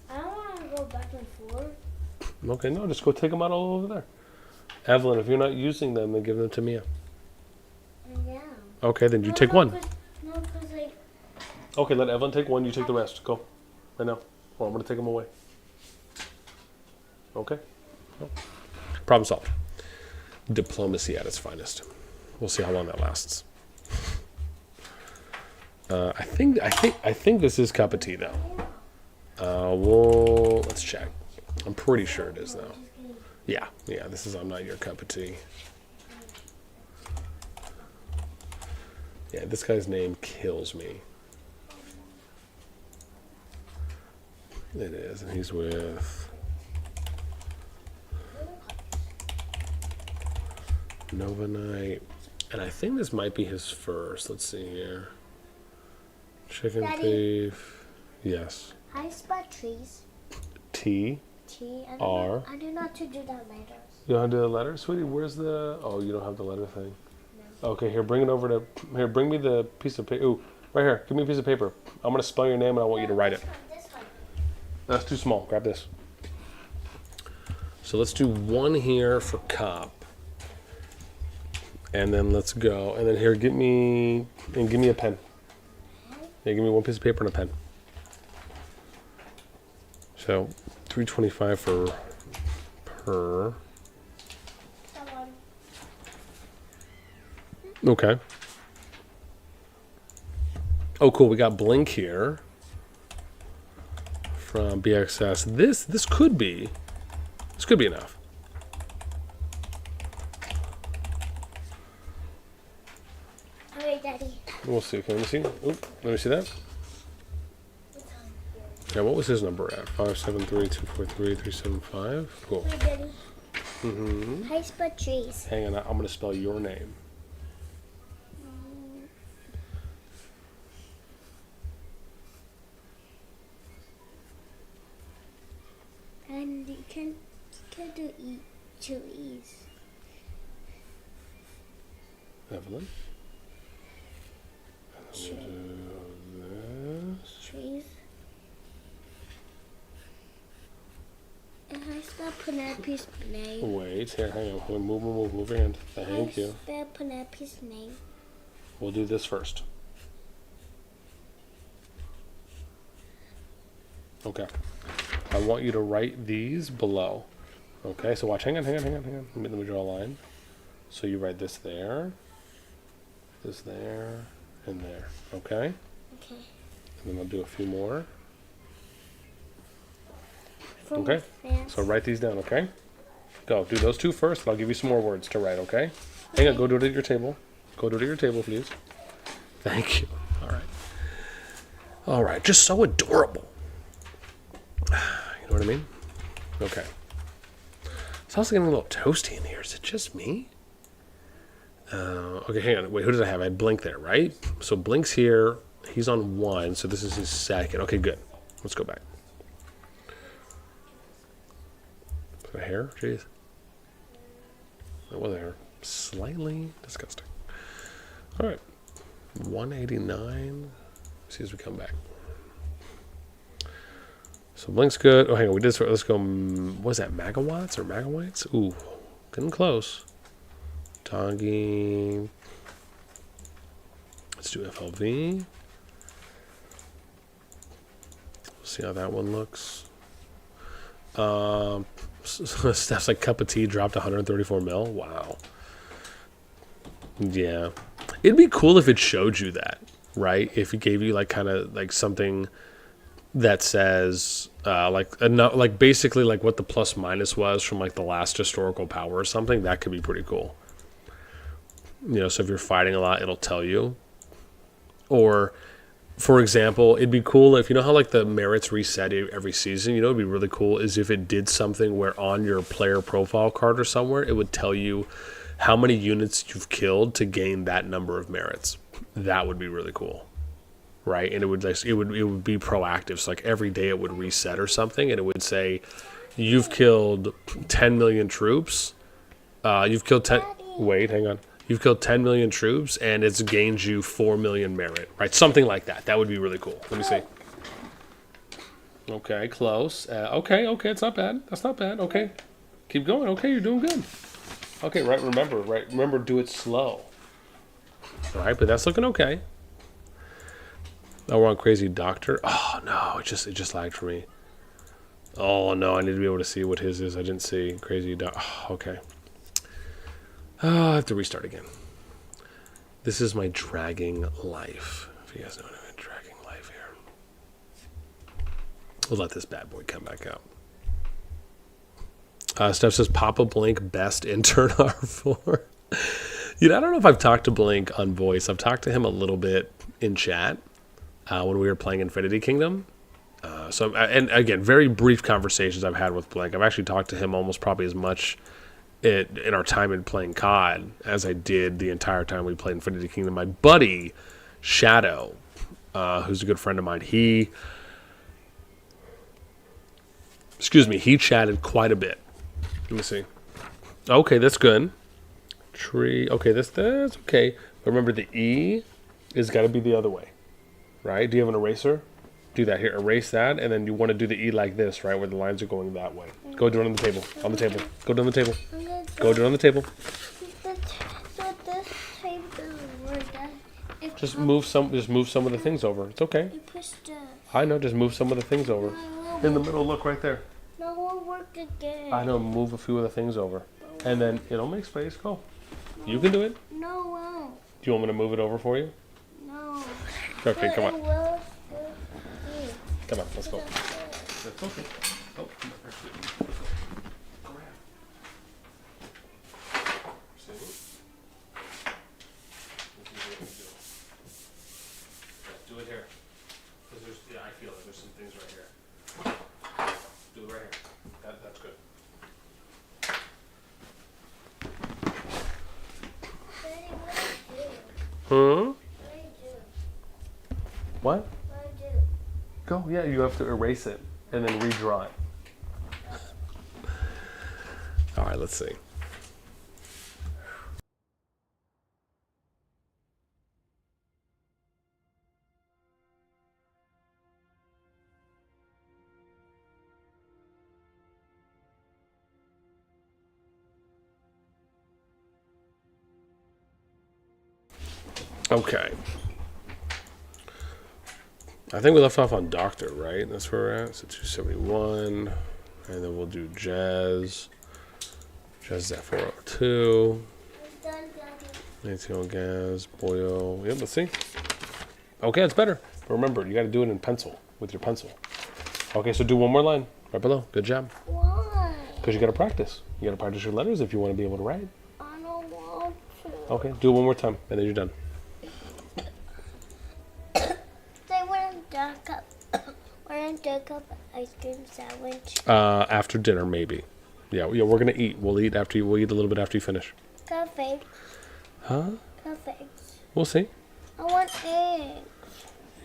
I don't want to go back and forth. Okay, no, just go take them out all over there. Evelyn, if you're not using them, then give them to Mia. Yeah. Okay, then you take one. No, because like... Okay, let Evelyn take one, you take the rest. Go. Right now. Well, I'm going to take them away. Okay? No. Problem solved. Diplomacy at its finest. We'll see how long that lasts. I think this is cup of tea, though. Let's check. I'm pretty sure it is, though. Yeah, this is I'm not your cup of tea. Yeah, this guy's name kills me. It is, and he's with Nova Knight. And I think this might be his first. Let's see here. Chicken Daddy. Thief. Yes. I spot trees. T. R. I do not to do that later. You don't have to do the letter? Sweetie, where's the... Oh, you don't have the letter thing. No. Okay, here, bring it over to... Here, bring me the piece of paper. Ooh, right here. Give me a piece of paper. I'm going to spell your name and I want you to write it. This one. That's too small. Grab this. So let's do one here for cop. And then let's go. And then here, give me a pen. Yeah, give me one piece of paper and a pen. So 325 for per. Okay. Oh, cool. We got Blink here from BXS. This could be enough. All right, Daddy. We'll see. Can we see? Oop, let me see that. Yeah, what was his number at? 573-243-375. Cool. Hi, Daddy. Mm-hmm. Hi, spot trees. Hang on, I'm gonna spell your name. And you can do two E's. Evelyn. Tree. This. Trees. And I spell Penelope's name. Wait, here, hang on. Move your hand. Thank you. I spell Penelope's name. We'll do this first. Okay. I want you to write these below. Okay, so watch. Hang on. Let me draw a line. So you write this there, and there. Okay? Okay. And then I'll do a few more. From Okay? fans. So write these down, okay? Go. Do those two first, and I'll give you some more words to write, okay? Hang on. Go do it at your table. Go do it at your table, please. Thank you. All right. All right. Just so adorable. You know what I mean? Okay. It's also getting a little toasty in here. Is it just me? Okay, hang on. Wait, who did I have? I had Blink there, right? So Blink's here. He's on 1, so this is his second. Okay, good. Let's go back. A hair? Jeez. That was a hair. Slightly disgusting. Alright. 189. See as we come back. So Blink's good. Oh, hang on. We did. Let's go. What was that? Megawatts or megawatts? Ooh, getting close. Tongi. Let's do FLV. See how that one looks. Steph's like cup of tea dropped 134 mil. Wow. Yeah, it'd be cool if it showed you that, right? If it gave you like kind of like something that says like basically like what the plus minus was from like the last historical power or something. That could be pretty cool. You know, so if you're fighting a lot, it'll tell you. Or, for example, it'd be cool if, you know how like the merits reset every season, you know, it'd be really cool is if it did something where on your player profile card or somewhere, it would tell you how many units you've killed to gain that number of merits. That would be really cool. Right? And it would be proactive. So like every day it would reset or something, and it would say you've killed 10 million troops. You've killed 10. Wait, hang on. You've killed 10 million troops, and it's gained you 4 million merit. Right? Something like that. That would be really cool. Let me see. Okay, close. Okay, it's not bad. That's not bad. Okay, keep going. Okay, you're doing good. Okay, right. Remember, do it slow. All right, but that's looking okay. Oh, we're on Crazy Doctor. Oh no, it just lagged for me. Oh no, I need to be able to see what his is. I didn't see Crazy Doctor. Oh, okay. Oh, I have to restart again. This is my dragging life. If you guys know what I mean, dragging life here. We'll let this bad boy come back out. Steph says Papa Blink best intern R4. You know, I don't know if I've talked to Blink on voice. I've talked to him a little bit in chat. When we were playing Infinity Kingdom. And again, very brief conversations I've had with Blink. I've actually talked to him almost probably as much in our time in playing CoD as I did the entire time we played Infinity Kingdom. My buddy, Shadow, who's a good friend of mine, he chatted quite a bit. Let me see. Okay, that's good. Tree. Okay, that's okay. But remember, the E is got to be the other way. Right? Do you have an eraser? Do that here. Erase that, and then you want to do the E like this, right? Where the lines are going that way. Go do it on the table. On the table. Go do it on the table. Go do it on the table. So this table doesn't work. Just move some of the things over. It's okay. You pushed the... I know. Just move some of the things over. In the middle. Look right there. No, it won't work again. I know. Move a few of the things over, and then it'll make space. Go. You can do it. No, it won't. Do you want me to move it over for you? No. Okay, come on. Will. Come on, let's go. That's okay. Oh, come on. See? Do it here. Because I feel like there's some things right here. Do it right here. That's good. Daddy, what do I do? Huh? What? Go, yeah, you have to erase it and then redraw it. All right, let's see. Okay. I think we left off on Doctor, right? That's where we're at. So 271. And then we'll do Jazz. Jazz is at 402. ATO Gas. Boyo. Yep, let's see. Okay, it's better. But remember, you got to do it in pencil, with your pencil. Okay, so do one more line right below. Good job. Why? Because you got to practice. You got to practice your letters if you want to be able to write. I don't want to. Okay, do it one more time, and then you're done. We're gonna do a ice cream sandwich. After dinner, maybe. Yeah, we're gonna eat. We'll eat after you. We'll eat a little bit after you finish. Coffee. Huh? Coffee. We'll see. I want eggs.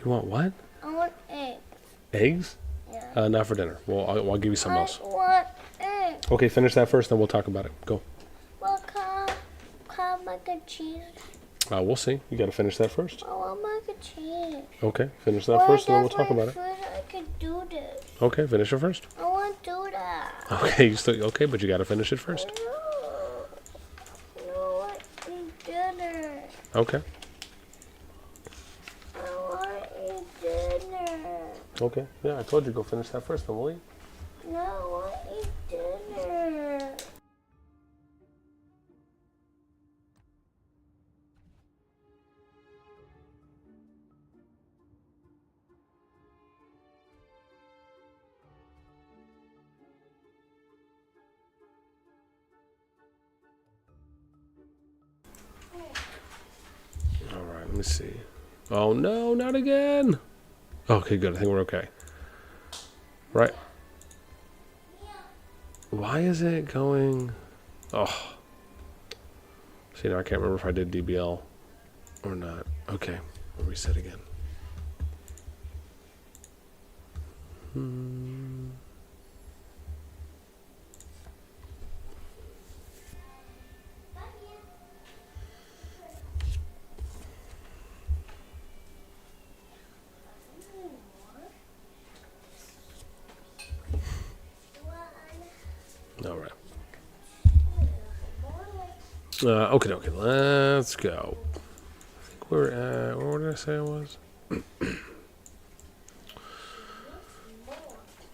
You want what? I want eggs. Eggs? Yeah. Not for dinner. Well, I'll give you some else. I want eggs. Okay, finish that first, then we'll talk about it. Go. Well, can mac and cheese? We'll see. You got to finish that first. I want mac and cheese. Okay, finish that first, and then we'll talk about it. I can do this. Okay, finish it first. I want to do that. Okay, okay, but you got to finish it first. No, I eat dinner. Okay. I want to eat dinner. Okay. Yeah, I told you go finish that first, then we'll eat. No, I want to eat dinner. All right, let me see. Oh no, not again. Okay, good. I think we're okay. Right. Why is it going? Oh. See, now I can't remember if I did DBL or not. Okay, we'll reset again. All right. Okay, let's go. I think we're at, what did I say it was?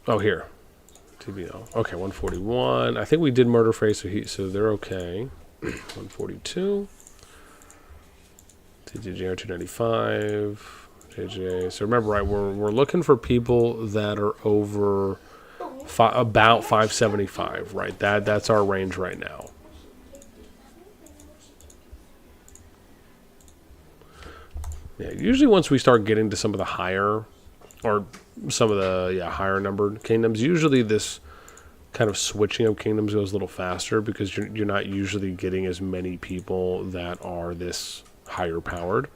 Oh, here. TBL. Okay, 141. I think we did murder phrase, so they're okay. 142. TJR 295. JJ. So remember, right, we're looking for people that are over about 575, right? That's our range right now. Yeah, usually once we start getting to some of the higher, or some of the higher numbered kingdoms, usually this kind of switching of kingdoms goes a little faster because you're not usually getting as many people that are this higher powered.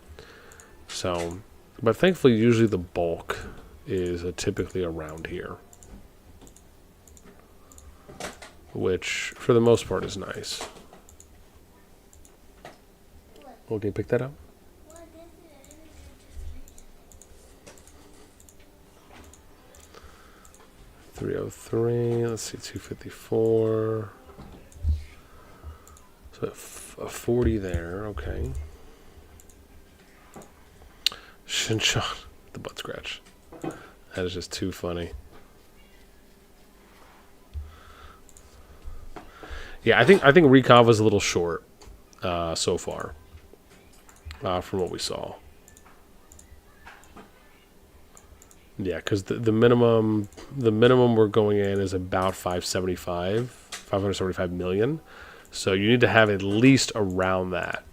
So, but thankfully, usually the bulk is typically around here, which for the most part is nice. Okay, pick that up. 303, let's see, 254. So a 40 there, okay. Shinshot, the butt scratch. That is just too funny. Yeah, I think Recov was a little short so far from what we saw. Yeah, because the minimum we're going in is about 575 million. So you need to have at least around that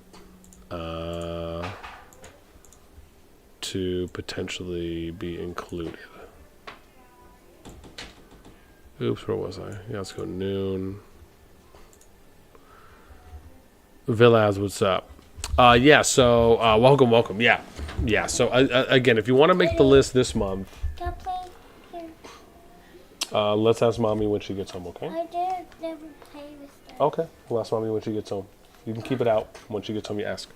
to potentially be included. Oops, where was I? Yeah, let's go noon. Villas, what's up? Yeah, so welcome. Yeah. So again, if you want to make the list this month, let's ask mommy when she gets home, okay? I did never play with them. Okay, we'll ask mommy when she gets home. You can keep it out. When she gets home, you ask.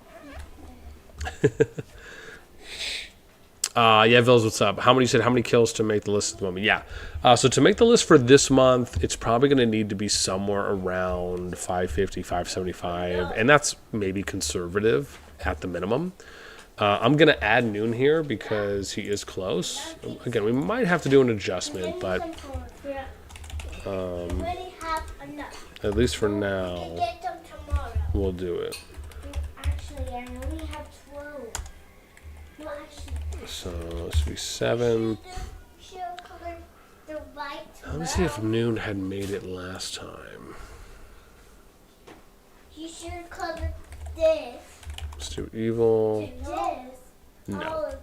Yeah, Vils, what's up? How many kills to make the list at the moment? Yeah. So to make the list for this month, it's probably going to need to be somewhere around 550, 575, and that's maybe conservative at the minimum. I'm going to add Noon here because he is close. Again, we might have to do an adjustment, but at least for now, we'll do it. Actually, I only have 12. No, actually. So this should be 7. Let me see if Noon had made it last time. You should cover this. Let's do evil. This. No,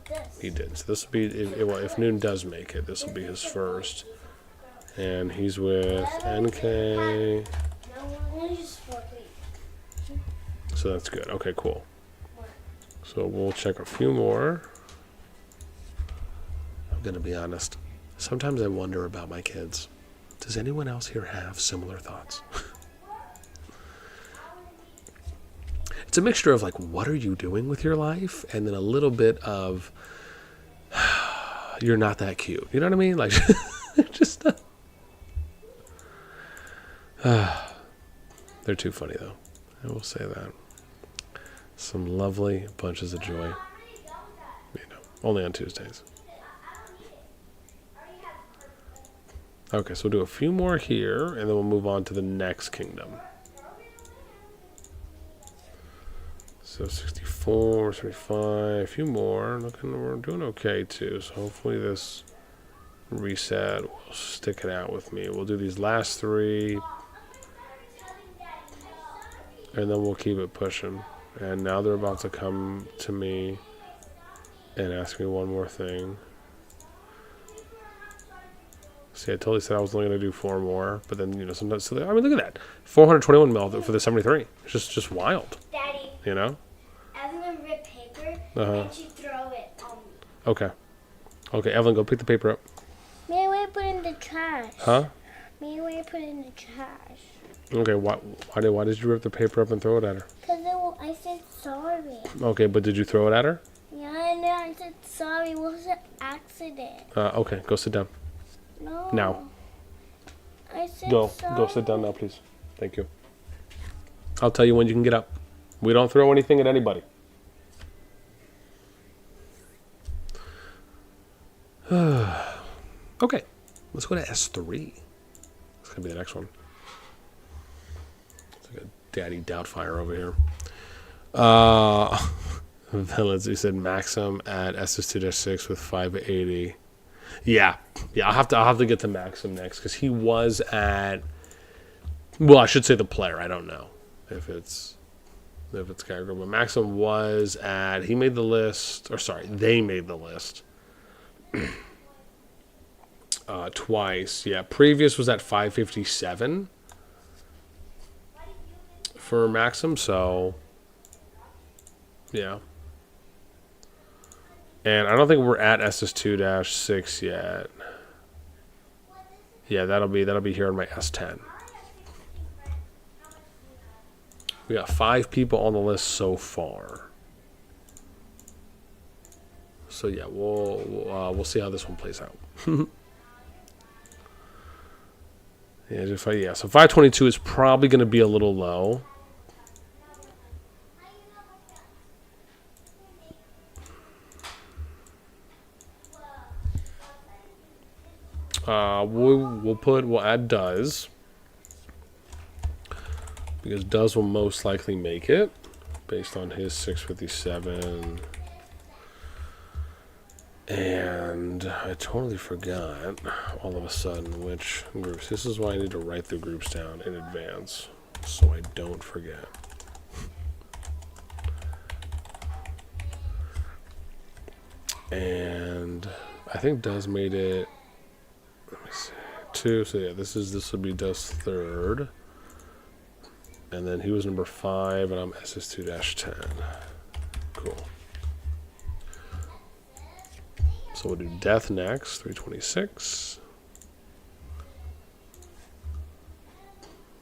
he didn't. So this will be, if Noon does make it, this will be his first. And he's with NK. So that's good. Okay, cool. So we'll check a few more. I'm going to be honest. Sometimes I wonder about my kids. Does anyone else here have similar thoughts? It's a mixture of like, what are you doing with your life? And then a little bit of, you're not that cute. You know what I mean? Like, just, they're too funny though. I will say that. Some lovely bunches of joy. You know, only on Tuesdays. Okay, so we'll do a few more here, and then we'll move on to the next kingdom. So 64, 35, a few more. We're doing okay too. So hopefully this reset will stick it out with me. We'll do these last 3, and then we'll keep it pushing. And now they're about to come to me and ask me one more thing. See, I totally said I was only going to do 4 more, but then, you know, sometimes, so I mean, look at that. 421 mil for the 73. It's just wild. Daddy. You know? Evelyn ripped paper, and she threw it on me. Okay. Okay, Evelyn, go pick the paper up. Maybe I put it in the trash. Huh? Maybe I put it in the trash. Okay, why did you rip the paper up and throw it at her? Because I said sorry. Okay, but did you throw it at her? Yeah, and then I said sorry. It was an accident. Okay, go sit down. No. Now. I said Go sit down now, please. Thank you. I'll tell you when you can get up. We don't throw anything at anybody. Okay, let's go to S3. It's going to be the next one. It's like a daddy doubtfire over here. Villains, we said Maxim at SS2-6 with 580. Yeah, I'll have to get to Maxim next because he was at. Well, I should say the player. I don't know if it's character, but Maxim was at. He made the list, or sorry, they made the list twice. Yeah, previous was at 557 for Maxim. So yeah. And I don't think we're at SS2-6 yet. Yeah, that'll be here on my S10. We got 5 people on the list so far. So yeah, we'll see how this one plays out. So 522 is probably going to be a little low. We'll add does, because does will most likely make it based on his 657. And I totally forgot all of a sudden which groups. This is why I need to write the groups down in advance so I don't forget. And I think Does made it. Let me see. 2. So yeah, this would be Does third. And then he was number 5, and I'm SS2-10. Cool. So we'll do Death next, 326.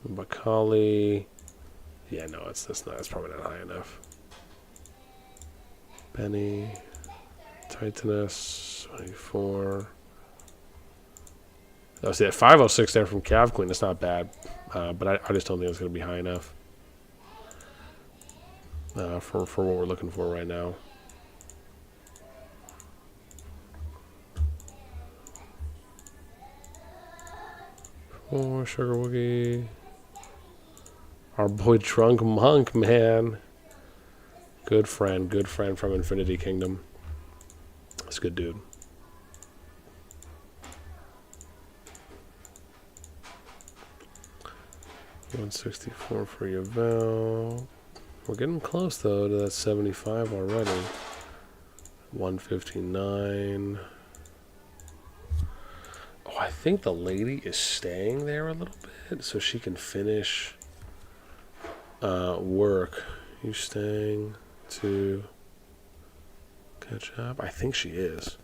Bakali. Yeah, no, it's probably not high enough. Benny. Titanus, 24. Oh, see, at 506 there from Cav Queen, that's not bad. But I just don't think it's going to be high enough for what we're looking for right now. Oh, Sugar Woogie. Our boy Drunk Monk, man. Good friend from Infinity Kingdom. That's a good dude. $164 for Yvel. We're getting close though to that 75 already. 159. Oh, I think the lady is staying there a little bit so she can finish work. You staying to catch up? I think she is.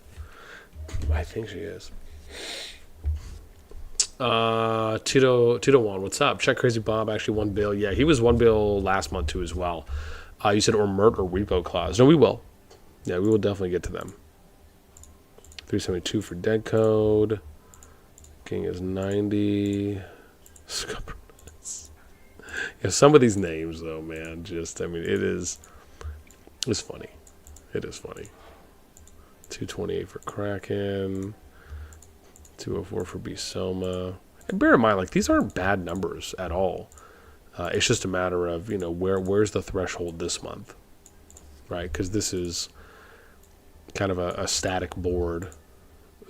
Tito Juan, what's up? Check Crazy Bob actually 1 bill. Yeah, he was 1 bill last month too as well. You said or Mert or Repo Clause. No, we will. Yeah, we will definitely get to them. 372 for Dead Code. King is 90. Yeah, some of these names though, man, just I mean it's funny. It is funny. 228 for Kraken. 204 for Bisoma. And bear in mind, like these aren't bad numbers at all. It's just a matter of where's the threshold this month, right? Because this is kind of a static board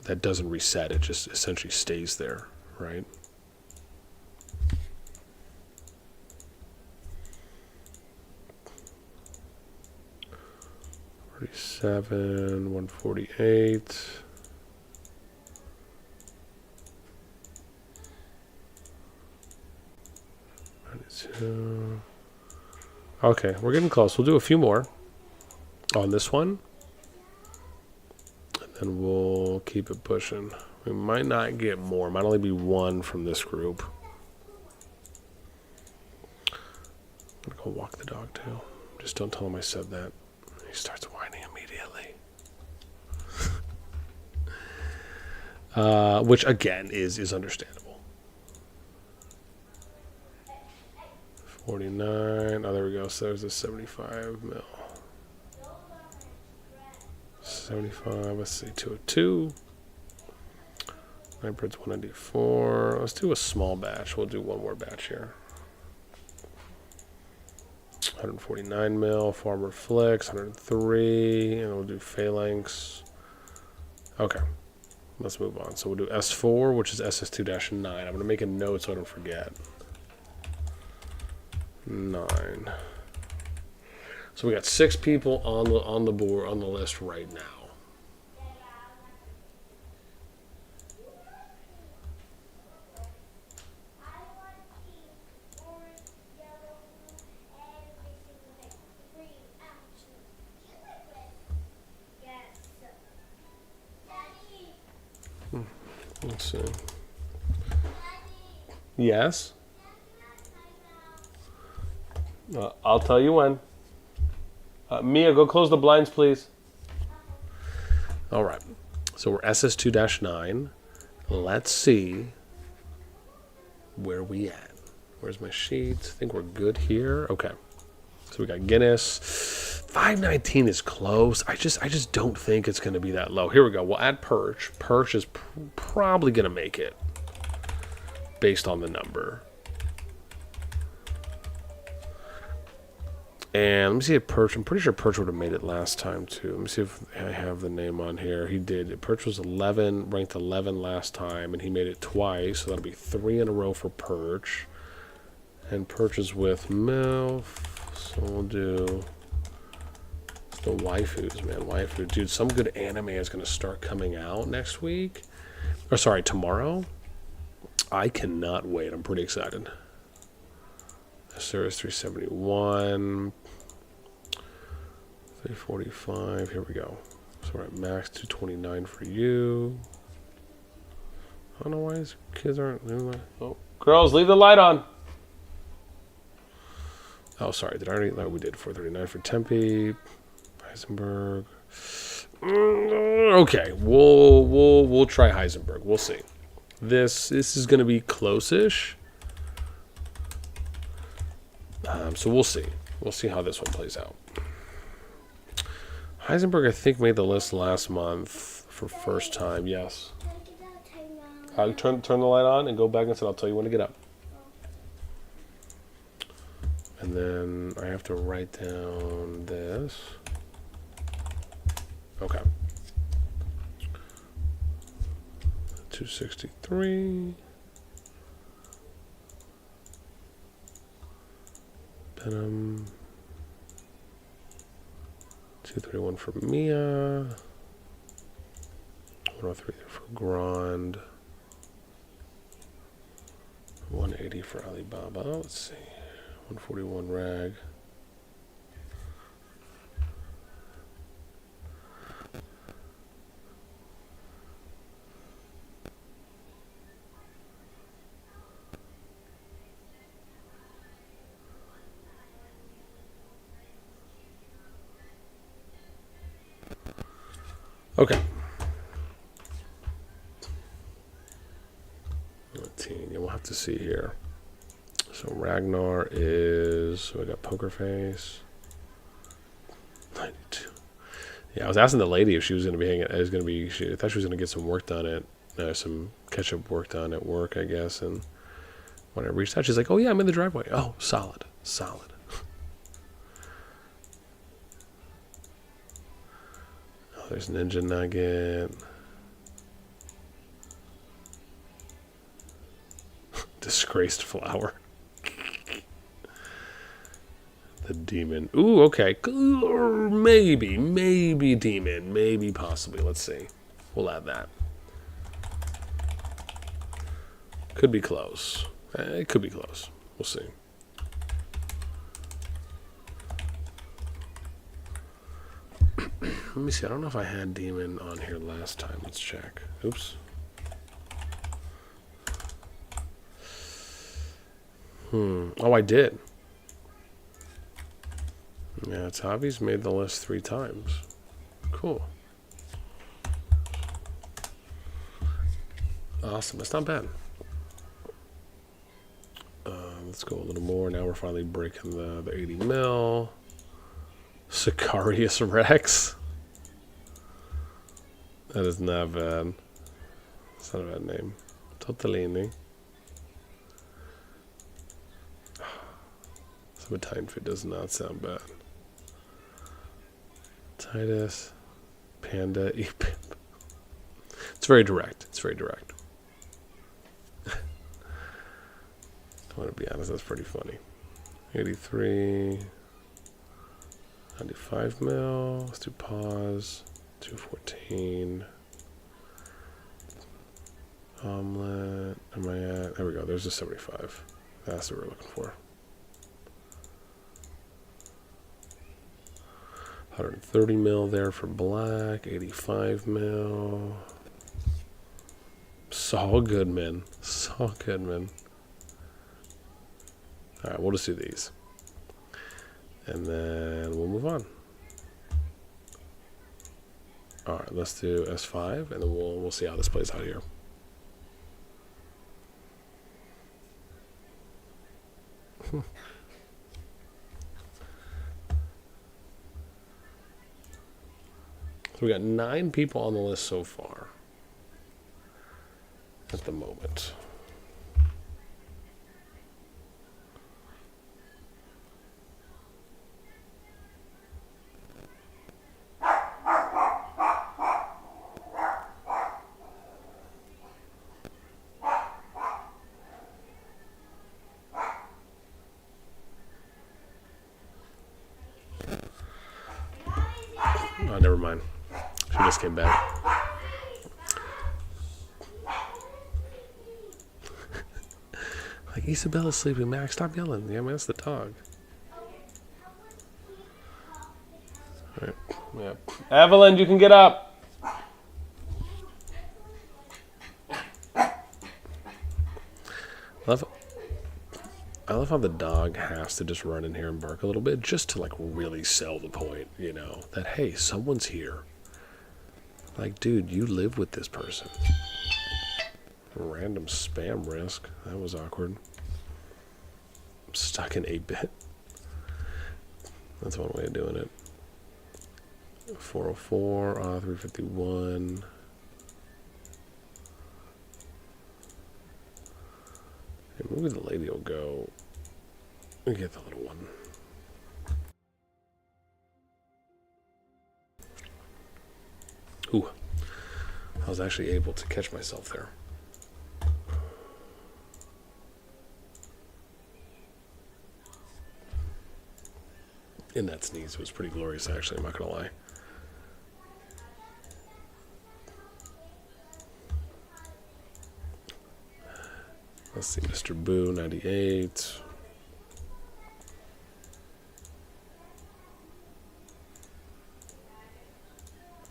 that doesn't reset. It just essentially stays there, right? $47, 148. Okay, we're getting close. We'll do a few more on this one, and then we'll keep it pushing. We might not get more. Might only be one from this group. I'm gonna go walk the dog too. Just don't tell him I said that. He starts whining immediately. Which again is understandable. 49. Oh, there we go. So there's a 75 mil. 75. Let's see. 202. Hybrids 194. Let's do a small batch. We'll do one more batch here. 149 mil. Farmer Flex. 103. And we'll do Phalanx. Okay. Let's move on. So we'll do S4, which is SS2-9. I'm going to make a note so I don't forget. 9. So we got 6 people on the board on the list right now. Let's see. Yes. I'll tell you when. Mia, go close the blinds, please. All right. So we're SS2-9. Let's see where we at. Where's my sheets? I think we're good here. Okay. So we got Guinness. 519 is close. I just don't think it's going to be that low. Here we go. We'll add Perch. Perch is probably going to make it based on the number. And let me see if Perch, I'm pretty sure Perch would have made it last time too. Let me see if I have the name on here. He did. Perch was 11, ranked 11 last time, and he made it twice. So that'll be 3 in a row for Perch. And Perch is with MILF. So we'll do the waifus, man. Waifu. Dude, some good anime is going to start coming out next week. Or sorry, tomorrow. I cannot wait. I'm pretty excited. Service 371. 345. Here we go. So we're at max 229 for you. I don't know why these kids aren't. Oh, girls, leave the light on. Oh, sorry. Did I already? No, we did 439 for Tempe. Heisenberg. Okay, we'll try Heisenberg. We'll see. This is going to be close-ish. So we'll see. We'll see how this one plays out. Heisenberg, I think, made the list last month for first time. Yes. I'll turn the light on and go back and say, I'll tell you when to get up. And then I have to write down this. Okay. 263. Venom. 231 for Mia. 103 for Grand. 180 for Alibaba. Let's see. 141 Rag. Okay. 19. Yeah, we'll have to see here. So Ragnar is. So we got Poker Face. 92. Yeah, I was asking the lady if she was going to be hanging. I thought she was going to get some work done some catch-up work done at work, I guess. And when I reached out, she's like, "Oh yeah, I'm in the driveway." Oh, solid. Oh, there's Ninja Nugget. Disgraced flower. The demon. Ooh, okay. Maybe demon. Maybe possibly. Let's see. We'll add that. Could be close. It could be close. We'll see. Let me see. I don't know if I had demon on here last time. Let's check. Oops. Oh, I did. Yeah, Tavi's made the list 3 times. Cool. Awesome. That's not bad. Let's go a little more. Now we're finally breaking the 80 mil. Sicarius Rex. That is not bad. It's not a bad name. Totellini. Summertime Fit does not sound bad. Titus. Panda. Epip. It's very direct. I want to be honest, that's pretty funny. 83. 95 mil. Let's do pause. 214. Omelet. Am I at? There we go. There's a 75. That's what we're looking for. 130 mil there for black. 85 mil. Saul Goodman. Alright, we'll just do these. And then we'll move on. Alright, let's do S5 and then we'll see how this plays out here. So we got 9 people on the list so far. At the moment. Oh, never mind. She just came back. Like, Isabella's sleeping, Max. Stop yelling. Yeah, man, that's the dog. All right. Yeah. Evelyn, you can get up. I love how the dog has to just run in here and bark a little bit just to, like, really sell the point, you know, that, hey, someone's here. Like, dude, you live with this person. Random spam risk. That was awkward. I'm stuck in 8-bit. That's one way of doing it. 404, 351. Hey, maybe the lady will go. We get the little one. Ooh. I was actually able to catch myself there. In that sneeze, it was pretty glorious, actually, I'm not gonna lie. Let's see, Mr. Boo, 98.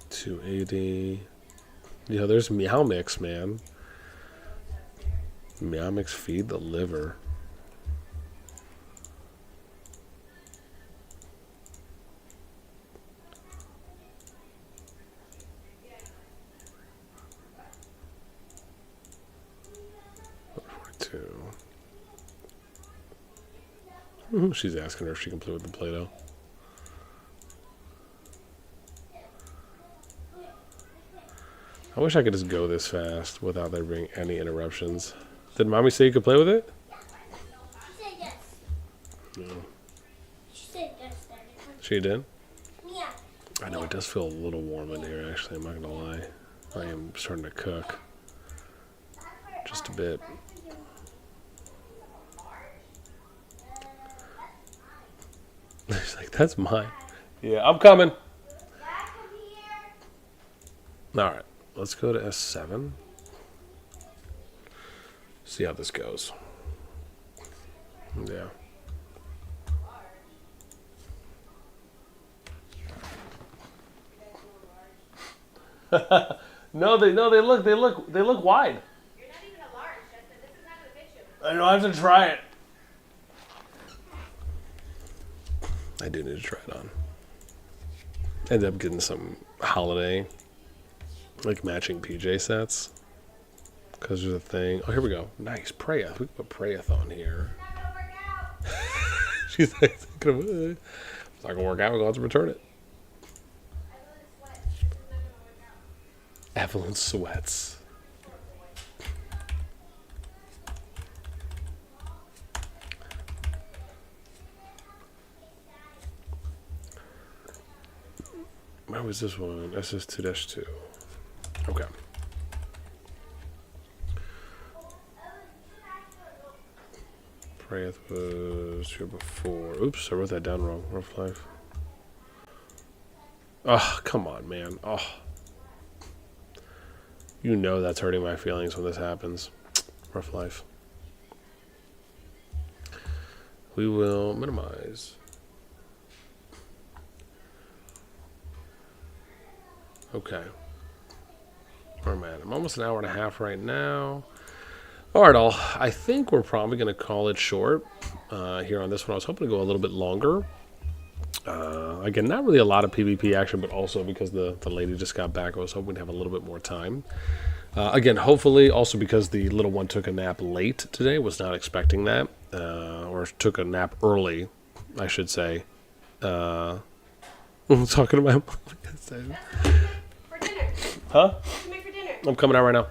$280. Yeah, there's Meow Mix, man. Meow Mix feed the liver. She's asking her if she can play with the Play-Doh. I wish I could just go this fast without there being any interruptions. Did Mommy say you could play with it? She said yes. No. She said yes, Daddy. She did? Yeah. I know, it does feel a little warm in here, actually. I'm not going to lie. I am starting to cook. Just a bit. She's like, that's mine. Yeah, I'm coming. Alright, let's go to S7. See how this goes. Yeah. No, they look wide. You're not even a large, Justin. This is not gonna fit you. I know, I have to try it. I do need to try it on. Ended up getting some holiday, like matching PJ sets. Because there's a thing. Oh, here we go. Nice. Prayeth. We can put Prayeth on here. It's not gonna work out. She's like, it's not going to work out. We're going to have to return it. Evelyn sweats. This is not gonna work out. Evelyn Sweats. Where was this one? SS2-2. Okay. Prayeth was here before. Oops, I wrote that down wrong. Rough Life. Oh, come on, man. Oh. You know that's hurting my feelings when this happens. Rough Life. We will minimize. Okay. Where am I at? I'm almost an hour and a half right now. All right, all. I think we're probably going to call it short here on this one. I was hoping to go a little bit longer. Again, not really a lot of PvP action, but also because the lady just got back, I was hoping to have a little bit more time. Again, hopefully, also because the little one took a nap late today, was not expecting that, or took a nap early, I should say. I'm talking about For dinner. Huh? To make for dinner. I'm coming out right now.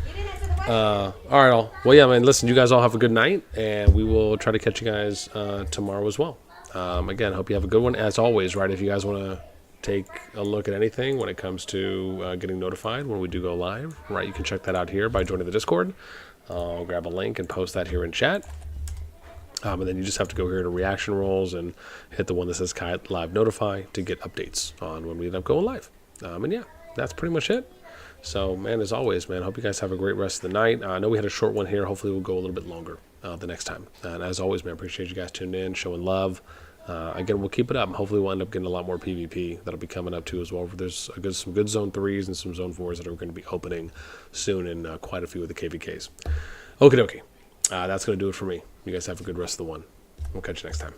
You didn't answer the question. All right, all. Well, yeah, man, listen, you guys all have a good night, and we will try to catch you guys tomorrow as well. Again, hope you have a good one. As always, right, if you guys want to take a look at anything when it comes to getting notified when we do go live, right, you can check that out here by joining the Discord. I'll grab a link and post that here in chat. And then you just have to go here to reaction roles and hit the one that says live notify to get updates on when we end up going live. And yeah, that's pretty much it. So, man, as always, man, hope you guys have a great rest of the night. I know we had a short one here. Hopefully we'll go a little bit longer the next time. And as always, man, appreciate you guys tuning in, showing love. Again, we'll keep it up. Hopefully we'll end up getting a lot more PvP. That'll be coming up too as well. There's some good Zone 3s and some Zone 4s that are going to be opening soon in quite a few of the KVKs. Okie dokie. That's going to do it for me. You guys have a good rest of the one. We'll catch you next time.